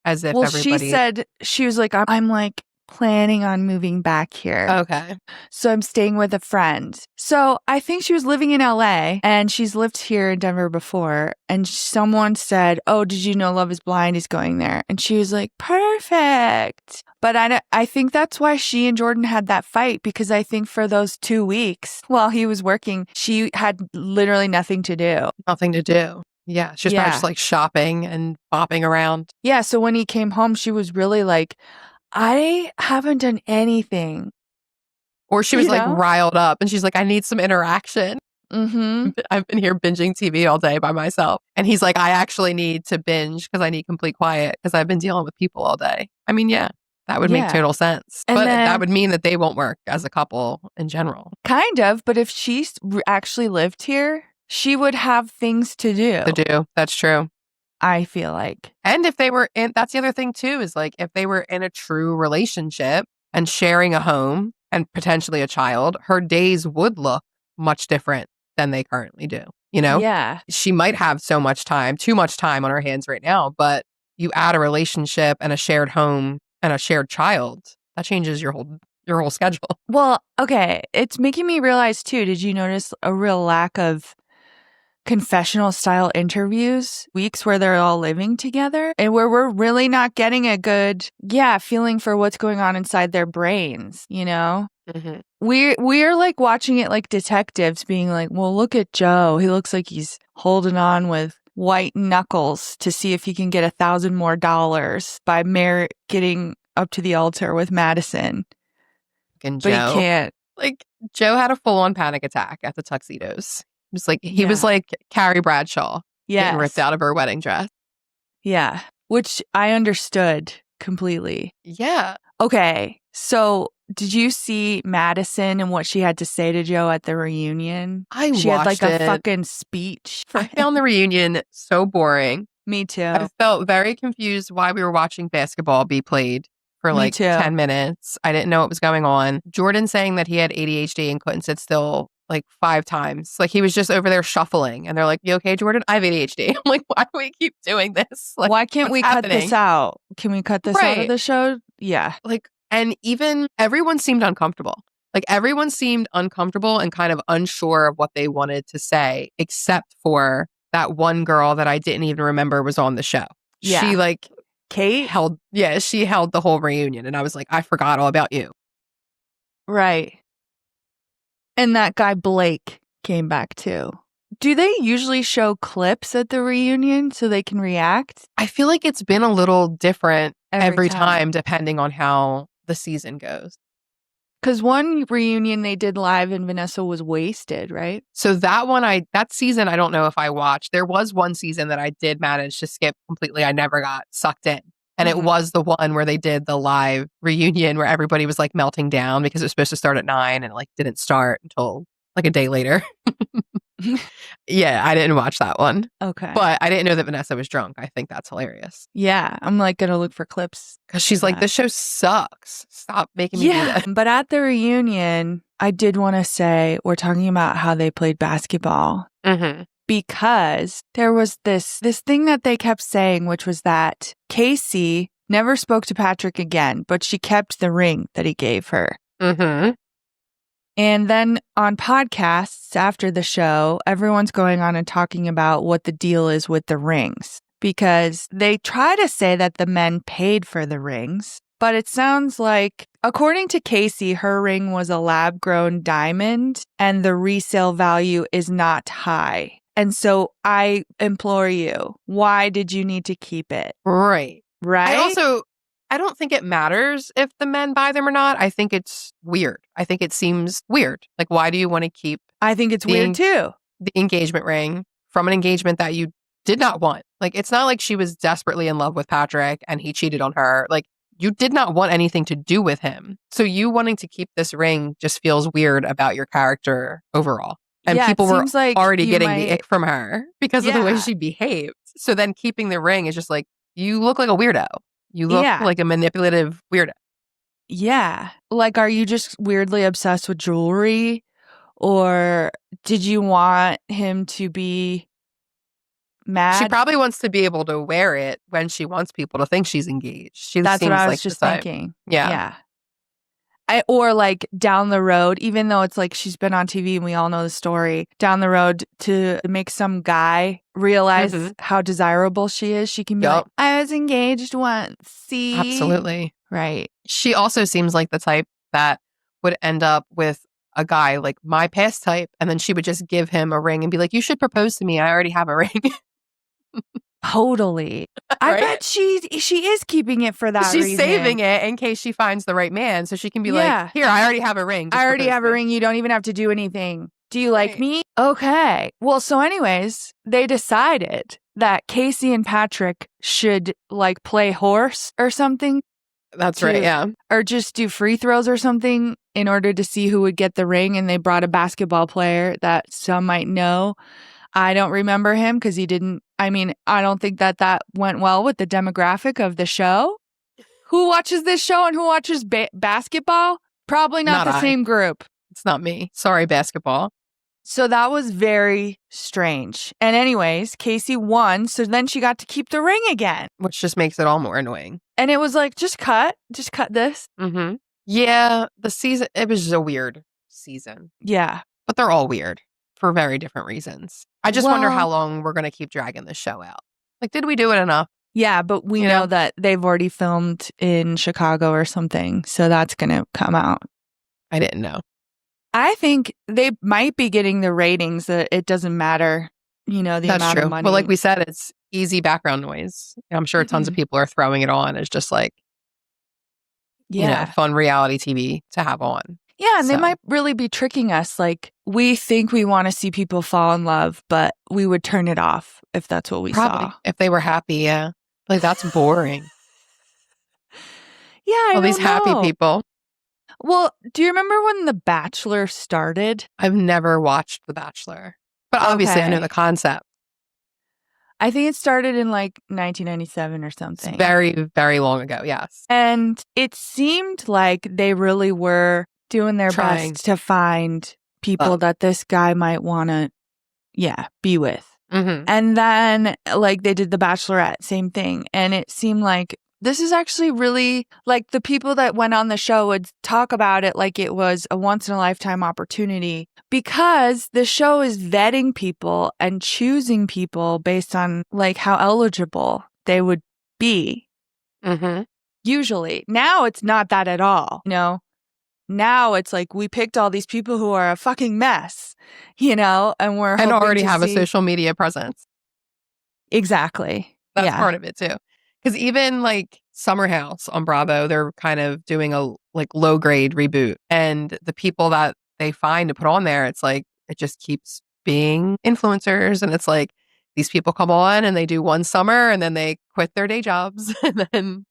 B: as if everybody...
A: she said, she was like, I'm like planning on moving back here.
B: Okay.
A: So I'm staying with a friend. So I think she was living in LA and she's lived here in Denver before. And someone said, oh, did you know Love is Blind is going there? And she was like, perfect. But I think that's why she and Jordan had that fight, because I think for those 2 weeks while he was working, she had literally nothing to do.
B: Nothing to do. Yeah. She was probably just like shopping and bopping around.
A: Yeah. So when he came home, she was really like, I haven't done anything.
B: Or she was like riled up and she's like, I need some interaction.
A: Mm-hmm.
B: I've been here binging TV all day by myself. And he's like, I actually need to binge because I need complete quiet because I've been dealing with people all day. I mean, yeah, that would make total sense.
A: And
B: but
A: then,
B: that would mean that they won't work as a couple in general.
A: Kind of. But if she actually lived here, she would have things to do.
B: That's true.
A: I feel like.
B: And if they were in, that's the other thing too, is like if they were in a true relationship and sharing a home and potentially a child, her days would look much different than they currently do. You know?
A: Yeah.
B: She might have too much time on her hands right now, but you add a relationship and a shared home and a shared child, that changes your whole schedule.
A: Well, okay. It's making me realize too, did you notice a real lack of confessional style interviews, weeks where they're all living together and where we're really not getting a good, feeling for what's going on inside their brains, you know?
B: Mm-hmm.
A: We're like watching it like detectives being like, well, look at Joe. He looks like he's holding on with white knuckles to see if he can get $1,000 more by getting up to the altar with Madison.
B: And
A: but he can't.
B: Like, Joe had a full-on panic attack at the tuxedos. Just like he was like Carrie Bradshaw getting ripped out of her wedding dress.
A: Yeah, which I understood completely.
B: Yeah.
A: Okay, so did you see Madison and what she had to say to Joe at the reunion? She had like a fucking speech.
B: I found the reunion so boring.
A: Me too.
B: I felt very confused why we were watching basketball be played for like 10 minutes. I didn't know what was going on. Jordan saying that he had ADHD and couldn't sit still like 5 times. Like he was just over there shuffling and they're like, you okay, Jordan? I have ADHD. I'm like, why do we keep doing this? Like,
A: why can't we cut this out? Can we cut this out of the show? Yeah.
B: Like, and even everyone seemed uncomfortable. Like everyone seemed uncomfortable and kind of unsure of what they wanted to say, except for that one girl that I didn't even remember was on the show.
A: Yeah.
B: She like
A: Kate
B: she held the whole reunion and I was like, I forgot all about you.
A: Right. And that guy Blake came back too. Do they usually show clips at the reunion so they can react?
B: I feel like it's been a little different every
A: Every time.
B: time depending on how the season goes.
A: Because one reunion they did live and Vanessa was wasted, right?
B: So that season, I don't know if I watched. There was one season that I did manage to skip completely. I never got sucked in. And it was the one where they did the live reunion where everybody was like melting down because it was supposed to start at 9 and like didn't start until like a day later. Yeah, I didn't watch that one.
A: Okay.
B: But I didn't know that Vanessa was drunk. I think that's hilarious.
A: Yeah, I'm like going to look for clips.
B: Because she's like, this show sucks. Stop making me do that.
A: But at the reunion, I did want to say, we're talking about how they played basketball.
B: Mm-hmm.
A: Because there was this thing that they kept saying, which was that Casey never spoke to Patrick again, but she kept the ring that he gave her.
B: Mm-hmm.
A: And then on podcasts after the show, everyone's going on and talking about what the deal is with the rings. Because they try to say that the men paid for the rings, but it sounds like, according to Casey, her ring was a lab-grown diamond and the resale value is not high. And so I implore you, why did you need to keep it?
B: Right.
A: Right?
B: I don't think it matters if the men buy them or not. I think it's weird. I think it seems weird. Like, why do you want to keep
A: I think it's weird too.
B: the engagement ring from an engagement that you did not want? Like, it's not like she was desperately in love with Patrick and he cheated on her. Like, you did not want anything to do with him. So you wanting to keep this ring just feels weird about your character overall. And people were
A: like
B: already getting the ick from her because of the way
A: Yeah.
B: she behaved. So then keeping the ring is just like, you look like a weirdo. You look like a manipulative weirdo.
A: Yeah. Like, are you just weirdly obsessed with jewelry? Or did you want him to be mad?
B: She probably wants to be able to wear it when she wants people to think she's engaged.
A: That's
B: seems
A: what I was
B: like
A: just
B: the type.
A: thinking.
B: Yeah.
A: Or like down the road, even though it's like she's been on TV and we all know the story, down the road to make some guy realize how desirable she is. She can be like, I was engaged once. See?
B: Absolutely.
A: Right.
B: She also seems like the type that would end up with a guy like my past type, and then she would just give him a ring and be like, you should propose to me. I already have a ring.
A: Totally. I bet she is keeping it for that
B: She's
A: reason.
B: saving it in case she finds the right man. So she can be like, here, I already have a ring.
A: I already have a ring. You don't even have to do anything. Do you like me? Okay. Well, so anyways, they decided that Casey and Patrick should like play horse or something.
B: That's right. Yeah.
A: Or just do free throws or something in order to see who would get the ring. And they brought a basketball player that some might know. I don't remember him because he didn't. I mean, I don't think that went well with the demographic of the show. Who watches this show and who watches basketball? Probably not the same group.
B: It's not me. Sorry, basketball.
A: So that was very strange. And anyways, Casey won. So then she got to keep the ring again.
B: Which just makes it all more annoying.
A: And it was like, just cut this.
B: Mm-hmm. Yeah, the season, it was just a weird season.
A: Yeah.
B: But they're all weird for very different reasons. I just wonder how long we're going to keep dragging this show out. Like, did we do it enough?
A: Yeah, but we know that they've already filmed in Chicago or something. So that's going to come out.
B: I didn't know.
A: I think they might be getting the ratings that it doesn't matter, the amount of money.
B: Well, like we said, it's easy background noise. I'm sure tons of people are throwing it on as just like, fun reality TV to have on.
A: Yeah, and they might really be tricking us. Like, we think we want to see people fall in love, but we would turn it off if that's what we saw.
B: If they were happy, yeah. Like, that's boring.
A: Yeah,
B: all these happy people.
A: Well, do you remember when The Bachelor started?
B: I've never watched The Bachelor, but obviously I know the concept.
A: I think it started in like 1997 or something.
B: It's very, very long ago, yes.
A: And it seemed like they really were doing their best to find people that this guy might want to, be with.
B: Mm-hmm.
A: And then like they did The Bachelorette, same thing. And it seemed like this is actually really like the people that went on the show would talk about it like it was a once in a lifetime opportunity because the show is vetting people and choosing people based on like how eligible they would be.
B: Mm-hmm.
A: Usually. Now it's not that at all. now it's like we picked all these people who are a fucking mess, and we're
B: And
A: hoping
B: already
A: to
B: have a
A: see-
B: social media presence.
A: Exactly.
B: That's part of it too. Because even like Summer House on Bravo, they're kind of doing a like low grade reboot. And the people that they find to put on there, it's like, it just keeps being influencers. And it's like, these people come on and they do one summer and then they quit their day jobs. And then,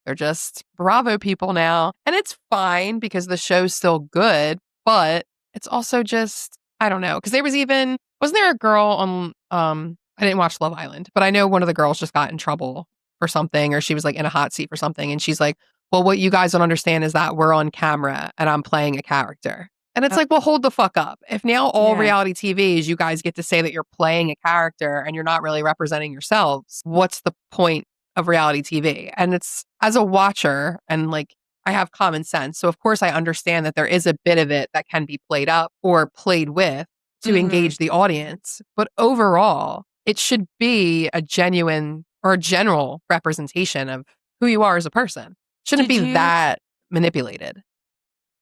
B: they're just Bravo people now. And it's fine because the show's still good, but it's also just, I don't know. Because wasn't there a girl on, I didn't watch Love Island, but I know one of the girls just got in trouble for something, or she was like in a hot seat for something. And she's like, well, what you guys don't understand is that we're on camera and I'm playing a character. And it's like, well, hold the fuck up. If now all reality TV is you guys get to say that you're playing a character and you're not really representing yourselves, what's the point of reality TV? And it's, as a watcher, and like, I have common sense. So of course I understand that there is a bit of it that can be played up or played with to engage the audience. But overall, it should be a genuine or a general representation of who you are as a person. Shouldn't be that manipulated.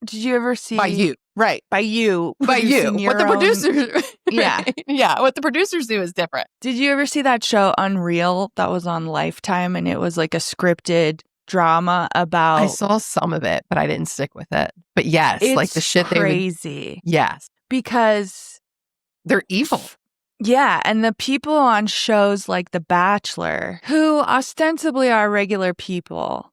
A: Did you ever see...
B: By you.
A: Right. By you.
B: By you. What the producers...
A: Yeah.
B: Yeah. What the producers do is different.
A: Did you ever see that show Unreal that was on Lifetime, and it was like a scripted drama about...
B: I saw some of it, but I didn't stick with it. But yes,
A: it's
B: like the shit
A: crazy.
B: Yes.
A: Because...
B: they're evil.
A: Yeah, and the people on shows like The Bachelor, who ostensibly are regular people,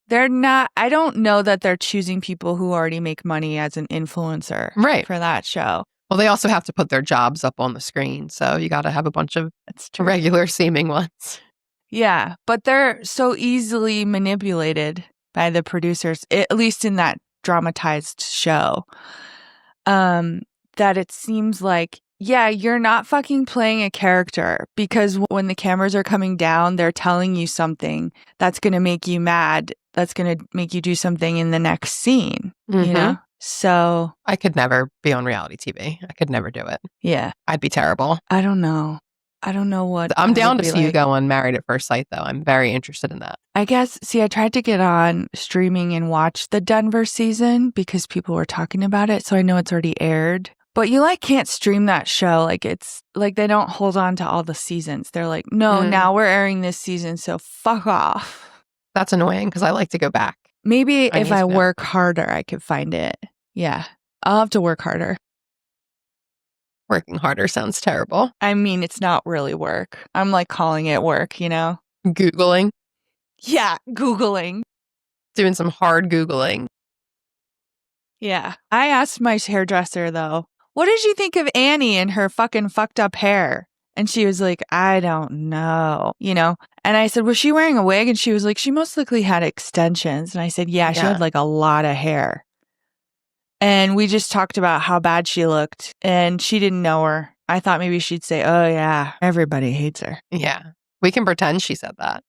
A: they're not, I don't know that they're choosing people who already make money as an influencer for that show.
B: Well, they also have to put their jobs up on the screen, so you got to have a bunch of regular seeming ones.
A: Yeah, but they're so easily manipulated by the producers, at least in that dramatized show, that it seems like, yeah, you're not fucking playing a character, because when the cameras are coming down, they're telling you something that's going to make you mad. That's going to make you do something in the next scene, So
B: I could never be on reality TV. I could never do it.
A: Yeah.
B: I'd be terrible.
A: I don't know what.
B: I'm down to see you go on Married at First Sight, though. I'm very interested in that.
A: I guess, I tried to get on streaming and watch the Denver season because people were talking about it. So I know it's already aired. But you can't stream that show. Like, it's like they don't hold on to all the seasons. They're like, no, now we're airing this season, so fuck off.
B: That's annoying because I like to go back.
A: Maybe if I work harder, I could find it. Yeah, I'll have to work harder.
B: Working harder sounds terrible.
A: I mean, it's not really work. I'm like calling it work,
B: Googling?
A: Yeah, Googling.
B: Doing some hard Googling.
A: Yeah. I asked my hairdresser, though, what did you think of Annie and her fucking fucked up hair? And she was like, I don't know, And I said, was she wearing a wig? And she was like, she most likely had extensions. And I said, yeah, she had like a lot of hair. And we just talked about how bad she looked. And she didn't know her. I thought maybe she'd say, oh, yeah, everybody hates her.
B: Yeah. We can pretend she said that.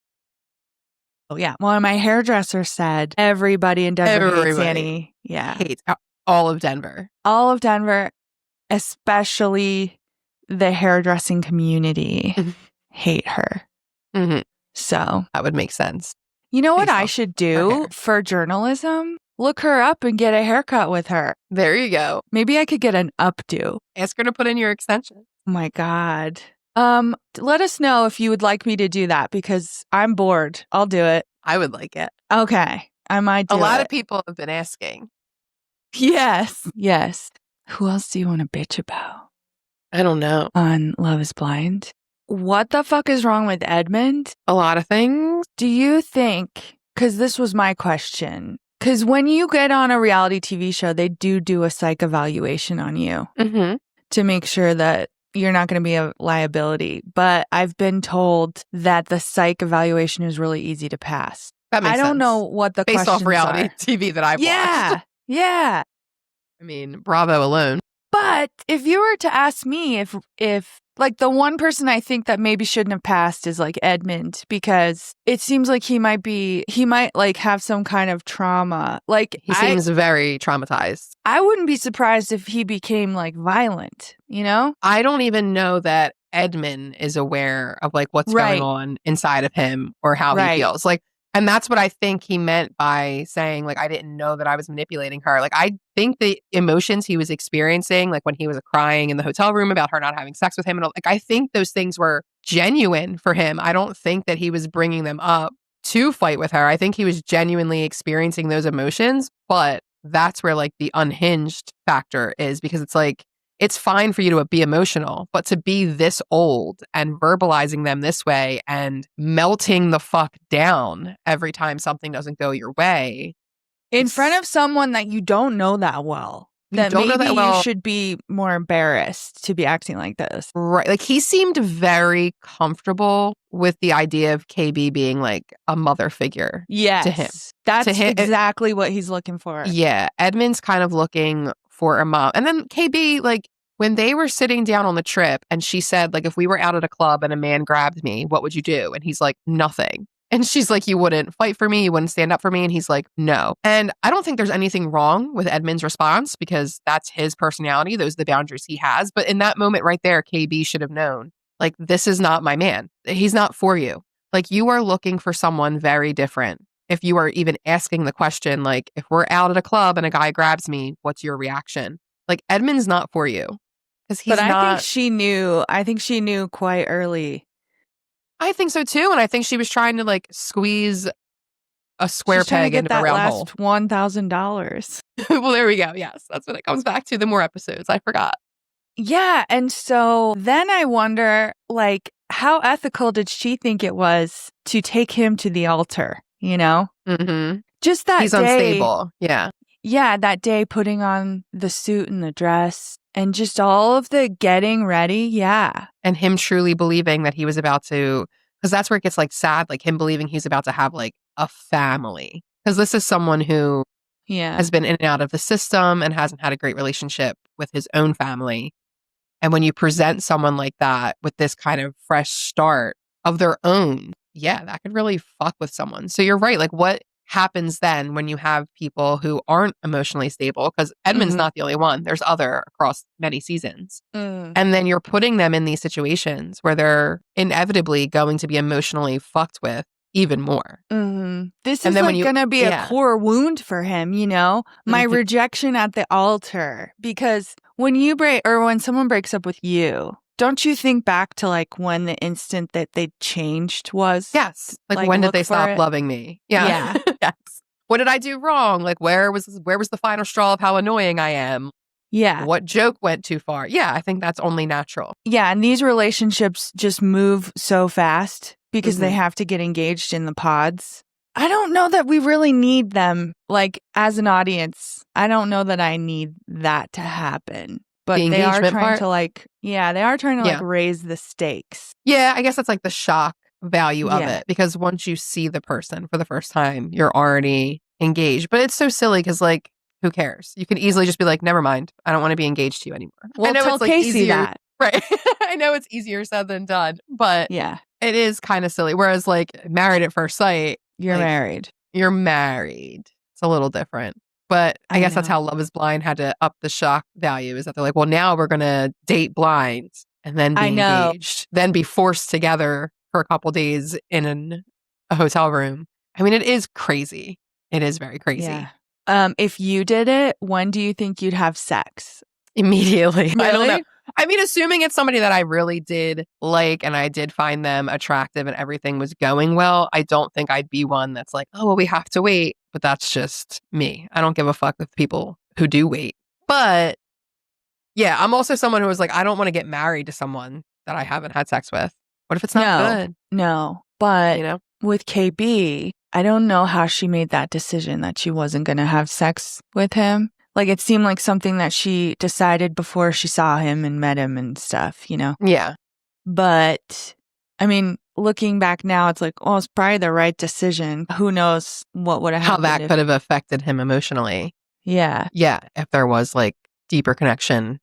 A: Oh, yeah. Well, my hairdresser said everybody in Denver hates Annie. Yeah.
B: Hates all of Denver.
A: All of Denver, especially the hairdressing community, hate her.
B: Mm-hmm.
A: So
B: that would make sense.
A: You know what I should do for journalism? Look her up and get a haircut with her.
B: There you go.
A: Maybe I could get an updo.
B: Ask her to put in your extension.
A: Oh my God. Let us know if you would like me to do that because I'm bored. I'll do it.
B: I would like it.
A: Okay. I might do it.
B: A lot of people have been asking.
A: Yes. Yes. Who else do you want to bitch about?
B: I don't know.
A: On Love is Blind? What the fuck is wrong with Edmund?
B: A lot of things.
A: Do you think, because this was my question, because when you get on a reality TV show, they do a psych evaluation on you to make sure that you're not going to be a liability. But I've been told that the psych evaluation is really easy to pass.
B: That makes sense.
A: I don't know what the
B: based
A: questions
B: off reality
A: are.
B: TV that I've watched.
A: Yeah.
B: I mean, Bravo alone.
A: But if you were to ask me if like the one person I think that maybe shouldn't have passed is like Edmund, because it seems like he might like have some kind of trauma. Like
B: he seems very traumatized.
A: I wouldn't be surprised if he became like violent,
B: I don't even know that Edmund is aware of like what's going on inside of him or how he feels. Like And that's what I think he meant by saying, like, I didn't know that I was manipulating her. Like, I think the emotions he was experiencing, like when he was crying in the hotel room about her not having sex with him, and all, like, I think those things were genuine for him. I don't think that he was bringing them up to fight with her. I think he was genuinely experiencing those emotions, but that's where like the unhinged factor is, because it's like, it's fine for you to be emotional, but to be this old and verbalizing them this way and melting the fuck down every time something doesn't go your way.
A: In front of someone that you don't know that well. That
B: don't know
A: maybe
B: that well.
A: You should be more embarrassed to be acting like this.
B: Right. Like he seemed very comfortable with the idea of KB being like a mother figure
A: yes,
B: to him.
A: That's
B: to him,
A: exactly what he's looking for.
B: Yeah. Edmund's kind of looking for a mom. And then KB, like when they were sitting down on the trip and she said, like, if we were out at a club and a man grabbed me, what would you do? And he's like, nothing. And she's like, you wouldn't fight for me? You wouldn't stand up for me? And he's like, no. And I don't think there's anything wrong with Edmund's response because that's his personality. Those are the boundaries he has. But in that moment right there, KB should have known, like, this is not my man. He's not for you. Like, you are looking for someone very different. If you are even asking the question, like, if we're out at a club and a guy grabs me, what's your reaction? Like, Edmund's not for you. Because he's
A: but
B: not.
A: Think she knew. I think she knew quite early.
B: I think so too, and I think she was trying to like squeeze a square peg into a round hole.
A: $1,000.
B: Well, there we go. Yes, that's what it comes back to. The more episodes, I forgot.
A: Yeah, and so then I wonder, like, how ethical did she think it was to take him to the altar? You know, just that
B: he's
A: day,
B: unstable. Yeah,
A: that day putting on the suit and the dress. And just all of the getting ready, yeah.
B: And him truly believing that he was about to, because that's where it gets like sad, like him believing he's about to have like a family. Because this is someone who has been in and out of the system and hasn't had a great relationship with his own family. And when you present someone like that with this kind of fresh start of their own, yeah, that could really fuck with someone. So you're right. Like what happens then when you have people who aren't emotionally stable, because Edmund's not the only one, there's other across many seasons, and then you're putting them in these situations where they're inevitably going to be emotionally fucked with even more.
A: This is like going to be a core wound for him, you know, my rejection at the altar, because when someone breaks up with you, don't you think back to like when the instant that they changed was?
B: Yes. Like when did they stop loving me? Yeah. Yes. What did I do wrong? Like where was the final straw of how annoying I am?
A: Yeah.
B: What joke went too far? Yeah, I think that's only natural.
A: Yeah, and these relationships just move so fast because they have to get engaged in the pods. I don't know that we really need them. Like as an audience, I don't know that I need that to happen. But they are trying to like raise the stakes.
B: Yeah, I guess that's like the shock value of it, because once you see the person for the first time, you're already engaged. But it's so silly because like, who cares? You can easily just be like, never mind. I don't want to be engaged to you anymore.
A: Well,
B: I know
A: tell
B: it's like
A: Casey
B: easier,
A: that.
B: Right. I know it's easier said than done, but
A: yeah,
B: it is kind of silly. Whereas like Married at First Sight,
A: you're married.
B: You're married. It's a little different. But I guess that's how Love is Blind had to up the shock value, is that they're like, well, now we're going to date blind and then be engaged, then be forced together for a couple days in a hotel room. I mean, it is crazy. It is very crazy.
A: Yeah. If you did it, when do you think you'd have sex?
B: Immediately.
A: Really?
B: I don't know. I mean, assuming it's somebody that I really did like and I did find them attractive and everything was going well, I don't think I'd be one that's like, oh, well, we have to wait. But that's just me. I don't give a fuck with people who do wait. But yeah, I'm also someone who was like, I don't want to get married to someone that I haven't had sex with. What if it's not good?
A: No, but with KB, I don't know how she made that decision that she wasn't going to have sex with him. Like, it seemed like something that she decided before she saw him and met him and stuff, you know?
B: Yeah.
A: But, I mean, looking back now, it's like, well, it's probably the right decision. Who knows what would have happened.
B: How that could have affected him emotionally.
A: Yeah.
B: Yeah. If there was, like, deeper connection,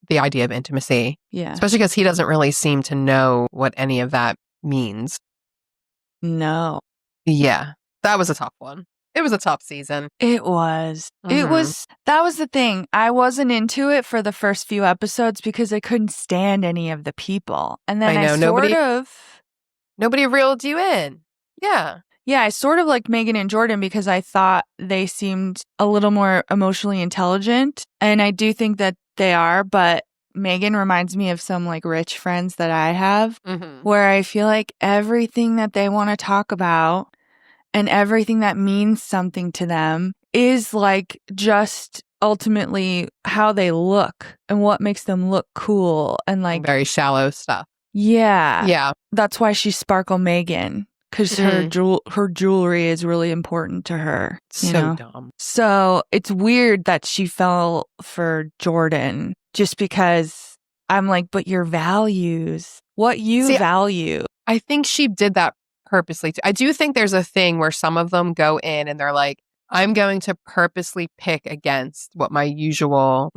B: the idea of intimacy.
A: Yeah.
B: Especially because he doesn't really seem to know what any of that means.
A: No.
B: Yeah. That was a tough one. It was a tough season.
A: It was. That was the thing. I wasn't into it for the first few episodes because I couldn't stand any of the people. And then nobody reeled you in.
B: Yeah.
A: Yeah, I sort of liked Megan and Jordan because I thought they seemed a little more emotionally intelligent. And I do think that they are, but Megan reminds me of some like rich friends that I have where I feel like everything that they want to talk about and everything that means something to them is like just ultimately how they look and what makes them look cool and like
B: very shallow stuff.
A: Yeah.
B: Yeah.
A: That's why she's Sparkle Megan. Because her jewelry is really important to her.
B: So dumb.
A: So it's weird that she fell for Jordan just because I'm like, but your values, what you value.
B: I think she did that purposely too. I do think there's a thing where some of them go in and they're like, I'm going to purposely pick against what my usual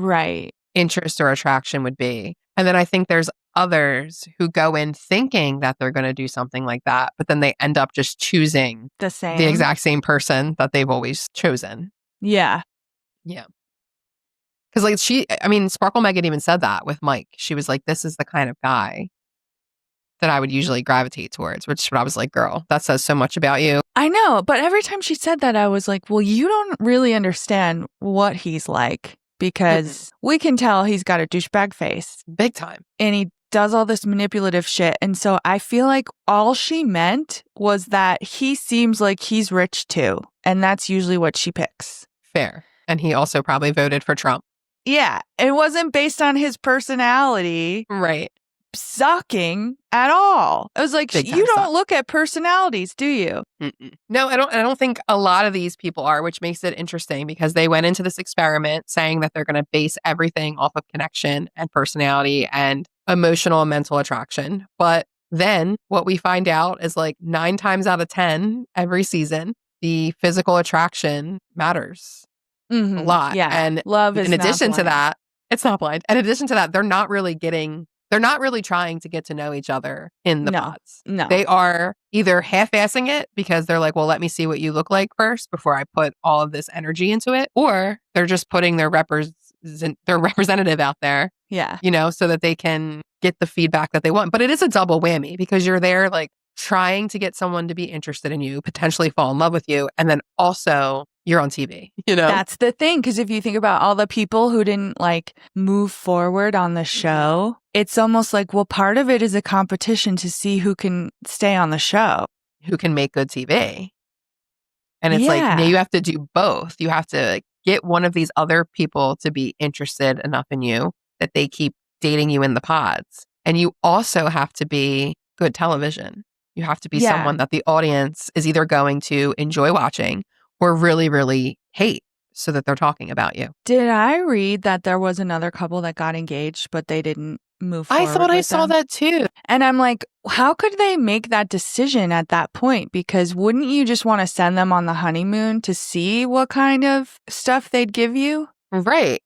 B: interest or attraction would be. And then I think there's others who go in thinking that they're going to do something like that, but then they end up just choosing the exact same person that they've always chosen.
A: Yeah.
B: Yeah. Because like Sparkle Megan even said that with Mike. She was like, this is the kind of guy that I would usually gravitate towards, which I was like, girl, that says so much about you.
A: I know. But every time she said that, I was like, well, you don't really understand what he's like because we can tell he's got a douchebag face.
B: Big time.
A: And he does all this manipulative shit. And so I feel like all she meant was that he seems like he's rich too. And that's usually what she picks.
B: Fair. And he also probably voted for Trump.
A: Yeah. It wasn't based on his personality.
B: Right.
A: Sucking at all. I was like, you don't look at personalities, do you?
B: No, I don't think a lot of these people are, which makes it interesting because they went into this experiment saying that they're going to base everything off of connection and personality and emotional and mental attraction. But then what we find out is like 9 times out of 10 every season, the physical attraction matters a lot.
A: Yeah.
B: And
A: love is
B: in addition to
A: blind.
B: that, it's not blind. In addition to that, they're not really trying to get to know each other in the pods.
A: No.
B: They are either half-assing it because they're like, well, let me see what you look like first before I put all of this energy into it. Or they're just putting their representative out there.
A: Yeah.
B: So that they can get the feedback that they want. But it is a double whammy because you're there like trying to get someone to be interested in you, potentially fall in love with you. And then also you're on TV,
A: That's the thing. Because if you think about all the people who didn't like move forward on the show, it's almost like, well, part of it is a competition to see who can stay on the show.
B: Who can make good TV. And it's like, now you have to do both. You have to like, get one of these other people to be interested enough in you that they keep dating you in the pods. And you also have to be good television. You have to be someone that the audience is either going to enjoy watching or really, really hate so that they're talking about you.
A: Did I read that there was another couple that got engaged, but they didn't move forward?
B: I thought I saw that too.
A: And I'm like, how could they make that decision at that point? Because wouldn't you just want to send them on the honeymoon to see what kind of stuff they'd give you?
B: Right.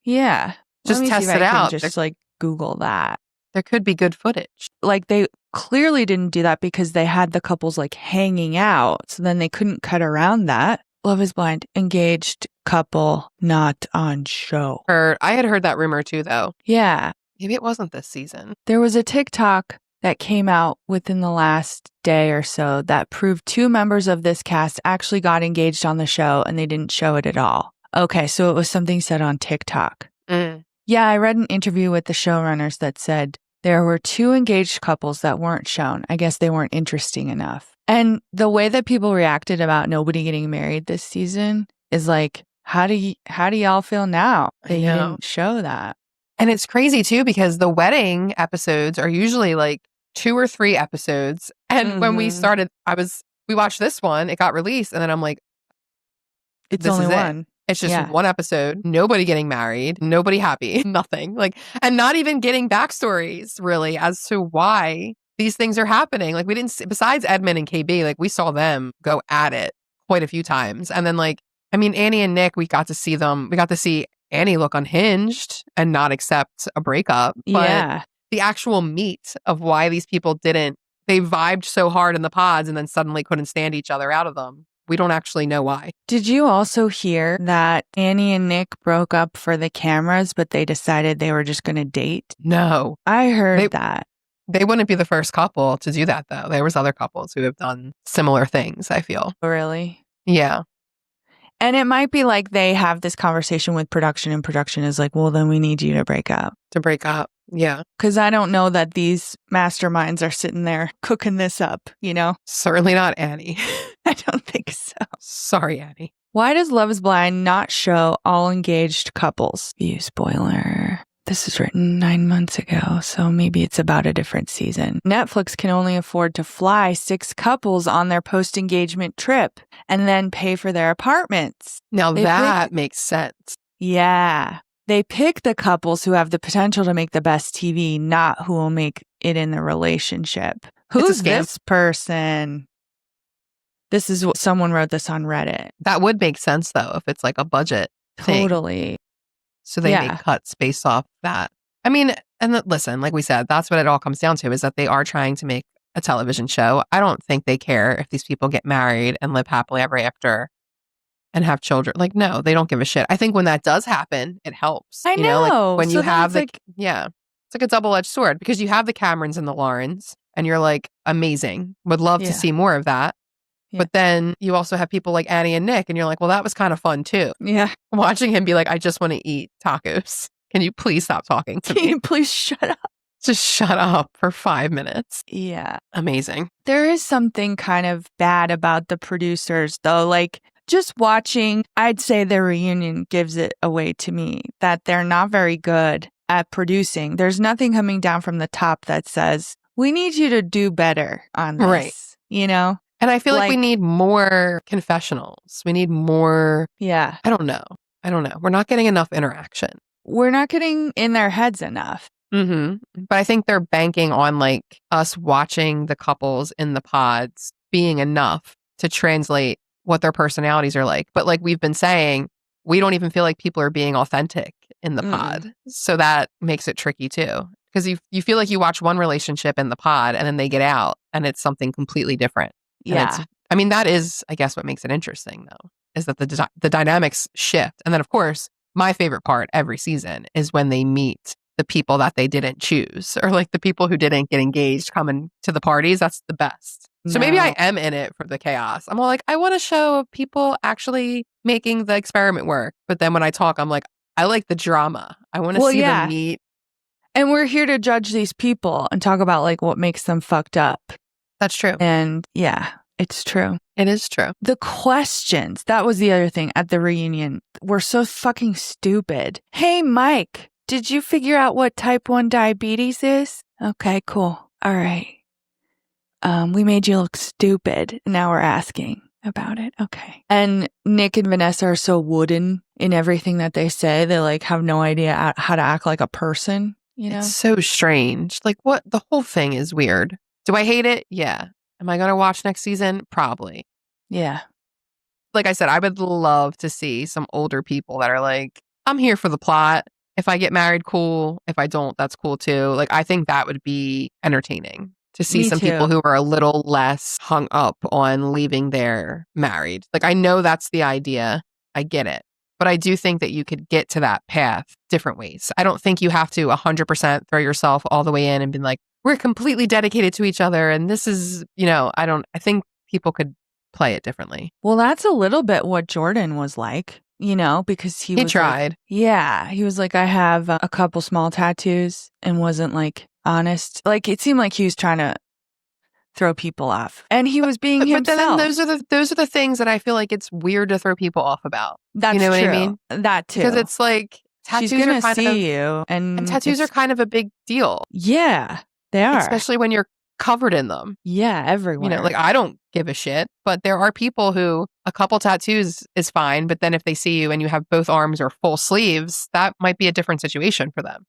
A: Yeah.
B: Just test it out.
A: Just like Google that.
B: There could be good footage.
A: Like they clearly didn't do that because they had the couples like hanging out. So then they couldn't cut around that. Love is Blind, engaged couple, not on show.
B: I had heard that rumor too, though.
A: Yeah.
B: Maybe it wasn't this season.
A: There was a TikTok that came out within the last day or so that proved 2 members of this cast actually got engaged on the show and they didn't show it at all. Okay, so it was something said on TikTok. Yeah, I read an interview with the showrunners that said there were 2 engaged couples that weren't shown. I guess they weren't interesting enough. And the way that people reacted about nobody getting married this season is like, how do y'all feel now that you didn't show that?
B: And it's crazy too, because the wedding episodes are usually like 2 or 3 episodes. And when we started, we watched this one, it got released. And then I'm like,
A: it's only one.
B: It's just one episode, nobody getting married, nobody happy, nothing. Like, and not even getting backstories really as to why these things are happening. Like we didn't see, besides Edmund and KB, like we saw them go at it quite a few times. And then like, I mean, Annie and Nick, we got to see Annie look unhinged and not accept a breakup. But the actual meat of why these people they vibed so hard in the pods and then suddenly couldn't stand each other out of them. We don't actually know why.
A: Did you also hear that Annie and Nick broke up for the cameras, but they decided they were just going to date?
B: No.
A: I heard that.
B: They wouldn't be the first couple to do that, though. There was other couples who have done similar things, I feel.
A: Really?
B: Yeah.
A: And it might be like they have this conversation with production, and production is like, well, then we need you to break up.
B: To break up. Yeah.
A: Because I don't know that these masterminds are sitting there cooking this up, you know?
B: Certainly not Annie.
A: I don't think so.
B: Sorry, Annie.
A: Why does Love is Blind not show all engaged couples? View spoiler. This is written 9 months ago, so maybe it's about a different season. Netflix can only afford to fly 6 couples on their post-engagement trip and then pay for their apartments.
B: Now that makes sense.
A: Yeah. They pick the couples who have the potential to make the best TV, not who will make it in the relationship. Who's this person? This is what someone wrote this on Reddit.
B: That would make sense, though, if it's like a budget thing.
A: Totally.
B: So they make cuts based off that. I mean, and listen, like we said, that's what it all comes down to, is that they are trying to make a television show. I don't think they care if these people get married and live happily ever after and have children. Like, no, they don't give a shit. I think when that does happen, it helps.
A: I know.
B: Like when
A: So
B: you have
A: then
B: it's like a double-edged sword, because you have the Camerons and the Laurens and you're like, amazing. Would love to see more of that. Yeah. But then you also have people like Annie and Nick, and you're like, well, that was kind of fun too.
A: Yeah.
B: Watching him be like, I just want to eat tacos. Can you please stop talking to me?
A: Can you please shut up?
B: Just shut up for 5 minutes.
A: Yeah.
B: Amazing.
A: There is something kind of bad about the producers, though. Like, just watching, I'd say the reunion gives it away to me that they're not very good at producing. There's nothing coming down from the top that says, we need you to do better on this. Right. You know?
B: And I feel like we need more confessionals. We need more.
A: Yeah.
B: I don't know. We're not getting enough interaction.
A: We're not getting in their heads enough.
B: Mm-hmm. But I think they're banking on like us watching the couples in the pods being enough to translate what their personalities are like. But like we've been saying, we don't even feel like people are being authentic in the pod. So that makes it tricky too. Because you feel like you watch one relationship in the pod and then they get out and it's something completely different.
A: Yeah.
B: I mean, that is, I guess, what makes it interesting, though, is that the dynamics shift. And then, of course, my favorite part every season is when they meet the people that they didn't choose, or like the people who didn't get engaged coming to the parties. That's the best. So maybe I am in it for the chaos. I'm all like, I want a show of people actually making the experiment work. But then when I talk, I'm like, I like the drama. I want to see them meet.
A: And we're here to judge these people and talk about like what makes them fucked up.
B: That's true.
A: And yeah, it's true.
B: It is true.
A: The questions, that was the other thing at the reunion, were so fucking stupid. Hey, Mike, did you figure out what type 1 diabetes is? Okay, cool. All right. We made you look stupid. Now we're asking about it. Okay. And Nick and Vanessa are so wooden in everything that they say. They like have no idea how to act like a person, you know?
B: It's so strange. Like what? The whole thing is weird. Do I hate it? Yeah. Am I going to watch next season? Probably.
A: Yeah.
B: Like I said, I would love to see some older people that are like, I'm here for the plot. If I get married, cool. If I don't, that's cool too. Like, I think that would be entertaining to see some people who are a little less hung up on leaving their married. Like, I know that's the idea. I get it. But I do think that you could get to that path different ways. I don't think you have to 100% throw yourself all the way in and be like, we're completely dedicated to each other. And this is, I think people could play it differently.
A: Well, that's a little bit what Jordan was like, because he
B: tried.
A: Like, yeah. He was like, I have a couple small tattoos and wasn't like honest. Like it seemed like he was trying to throw people off and he was being himself.
B: But then those are the things that I feel like it's weird to throw people off about.
A: That's
B: true.
A: What
B: I mean?
A: That too.
B: Because it's like tattoos
A: she's gonna
B: are kind
A: see you and
B: tattoos are kind of a big deal.
A: Yeah, they are.
B: Especially when you're covered in them.
A: Yeah, everywhere.
B: Like I don't give a shit, but there are people who a couple tattoos is fine, but then if they see you and you have both arms or full sleeves, that might be a different situation for them,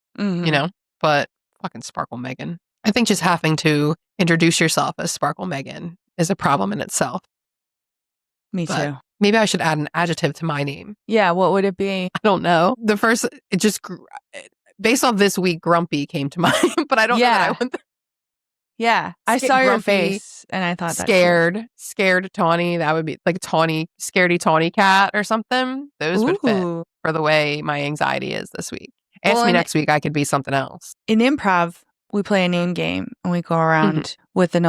B: But fucking Sparkle Megan. I think just having to introduce yourself as Sparkle Megan is a problem in itself.
A: Me too.
B: Maybe I should add an adjective to my name.
A: Yeah, what would it be?
B: I don't know. The first, it just, based off this week, grumpy came to mind, but I don't know that I want
A: Yeah, I saw your face and I thought
B: scared tawny. That would be like scaredy tawny cat or something. Those would fit for the way my anxiety is this week. Ask me next week, I could be something else.
A: In improv, we play a name game and we go around with an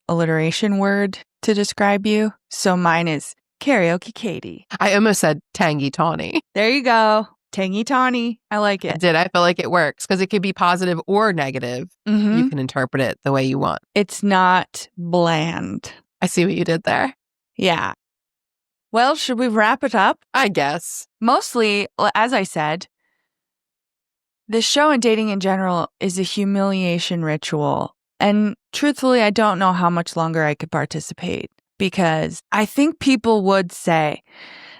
A: alliteration word to describe you. So mine is Karaoke Katie.
B: I almost said Tangy Tawny.
A: There you go. Tangy Tawny. I like
B: I
A: it.
B: did. I feel like it works because it could be positive or negative.
A: Mm-hmm.
B: You can interpret it the way you want.
A: It's not bland.
B: I see what you did there.
A: Yeah. Well, should we wrap it up?
B: I guess.
A: Mostly, as I said, this show and dating in general is a humiliation ritual. And truthfully, I don't know how much longer I could participate because I think people would say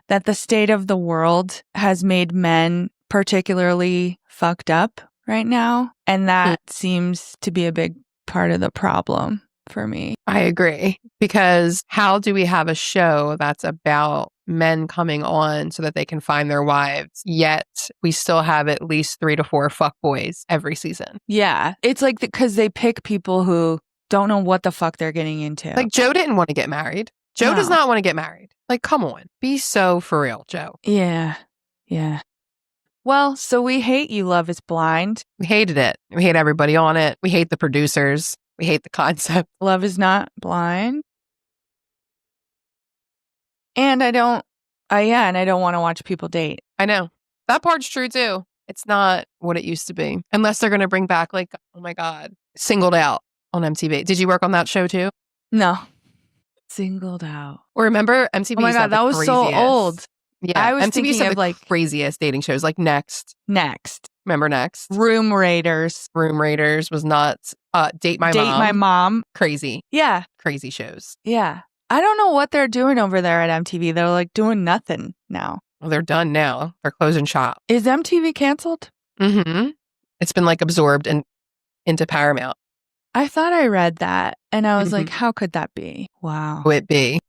A: that the state of the world has made men particularly fucked up right now. And that seems to be a big part of the problem for me.
B: I agree. Because how do we have a show that's about men coming on so that they can find their wives, yet we still have at least 3 to 4 fuckboys every season?
A: Yeah. It's like because they pick people who don't know what the fuck they're getting into.
B: Like Joe didn't want to get married. Joe does not want to get married. Like, come on. Be so for real, Joe.
A: Yeah. Yeah. Well, so we hate You, Love is Blind.
B: We hated it. We hate everybody on it. We hate the producers. We hate the concept.
A: Love is not blind. And I don't want to watch people date.
B: I know. That part's true too. It's not what it used to be. Unless they're going to bring back like, oh my God, Singled Out on MTV. Did you work on that show too?
A: No. Singled Out.
B: Or remember MTV?
A: Oh my God, that was so old.
B: Yeah,
A: I was
B: MTV
A: thinking
B: had
A: of
B: the
A: like
B: craziest dating shows, like Next. Remember Next?
A: Room Raiders.
B: Room Raiders was nuts. Date My
A: Mom.
B: Crazy.
A: Yeah.
B: Crazy shows.
A: Yeah. I don't know what they're doing over there at MTV. They're like doing nothing now.
B: Well, they're done now. They're closing shop.
A: Is MTV canceled?
B: Mm-hmm. It's been like absorbed into Paramount.
A: I thought I read that and I was like, how could that be? Wow.
B: Oh, it be.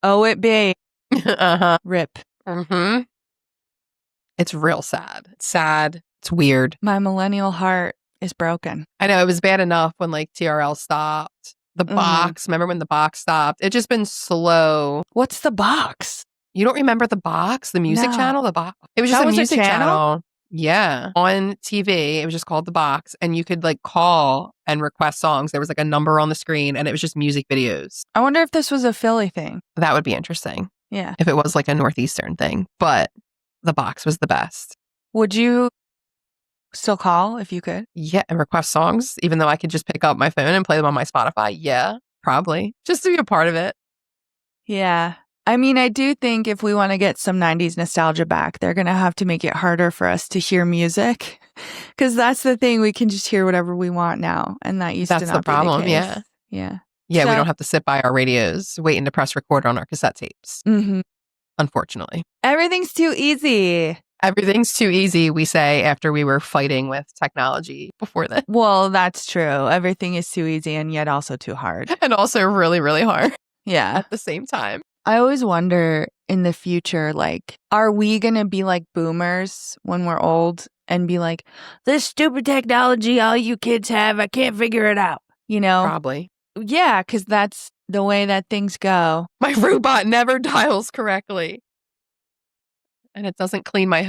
A: Oh, it be.
B: Uh-huh.
A: Rip.
B: Mm-hmm. It's real sad. It's sad. It's weird.
A: My millennial heart is broken.
B: I know it was bad enough when like TRL stopped. The Box. Remember when the Box stopped? It's just been slow.
A: What's the Box?
B: You don't remember the Box, the music channel? The Box. It was just a music channel. Yeah. On TV. It was just called The Box. And you could like call and request songs. There was like a number on the screen and it was just music videos.
A: I wonder if this was a Philly thing.
B: That would be interesting.
A: Yeah.
B: If it was like a Northeastern thing. But The Box was the best.
A: Would you still call if you could?
B: Yeah. And request songs, even though I could just pick up my phone and play them on my Spotify. Yeah, probably. Just to be a part of it.
A: Yeah. I mean, I do think if we want to get some 90s nostalgia back, they're going to have to make it harder for us to hear music. Because that's the thing. We can just hear whatever we want now. And that used to not
B: That's the problem.
A: be the case.
B: Yeah.
A: Yeah.
B: Yeah,
A: So-
B: we don't have to sit by our radios waiting to press record on our cassette tapes.
A: Mm-hmm.
B: Unfortunately.
A: Everything's too easy.
B: Everything's too easy, we say, after we were fighting with technology before then.
A: Well, that's true. Everything is too easy and yet also too hard.
B: And also really, really hard
A: Yeah.
B: at the same time.
A: I always wonder in the future, like, are we going to be like boomers when we're old and be like, this stupid technology all you kids have, I can't figure it out, you know?
B: Probably.
A: Yeah, because that's the way that things go.
B: My robot never dials correctly. And it doesn't clean my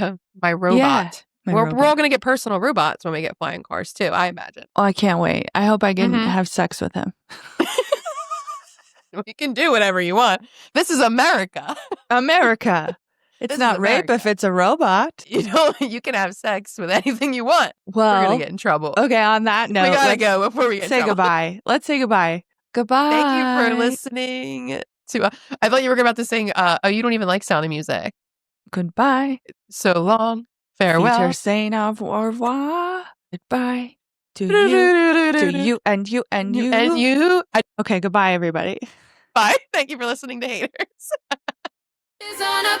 B: robot.
A: Yeah, my
B: We're
A: robot.
B: all going to get personal robots when we get flying cars too, I imagine.
A: Oh, I can't wait. I hope I can have sex with him.
B: You can do whatever you want. This is America.
A: America. It's
B: This is
A: not rape
B: America.
A: if it's a robot.
B: You know, you can have sex with anything you want.
A: Well,
B: We're going to get in trouble.
A: okay, on that note,
B: we got to
A: let's
B: go before we get in
A: say
B: trouble.
A: goodbye. Let's say goodbye. Goodbye.
B: Thank you for listening to. I thought you were about to sing. Oh, you don't even like Sound of Music.
A: Goodbye.
B: So long. Farewell.
A: Future saying au revoir. Goodbye. To you. To you and you and you.
B: And you.
A: Okay, goodbye, everybody.
B: Bye. Thank you for listening to Haters.
I: Is on a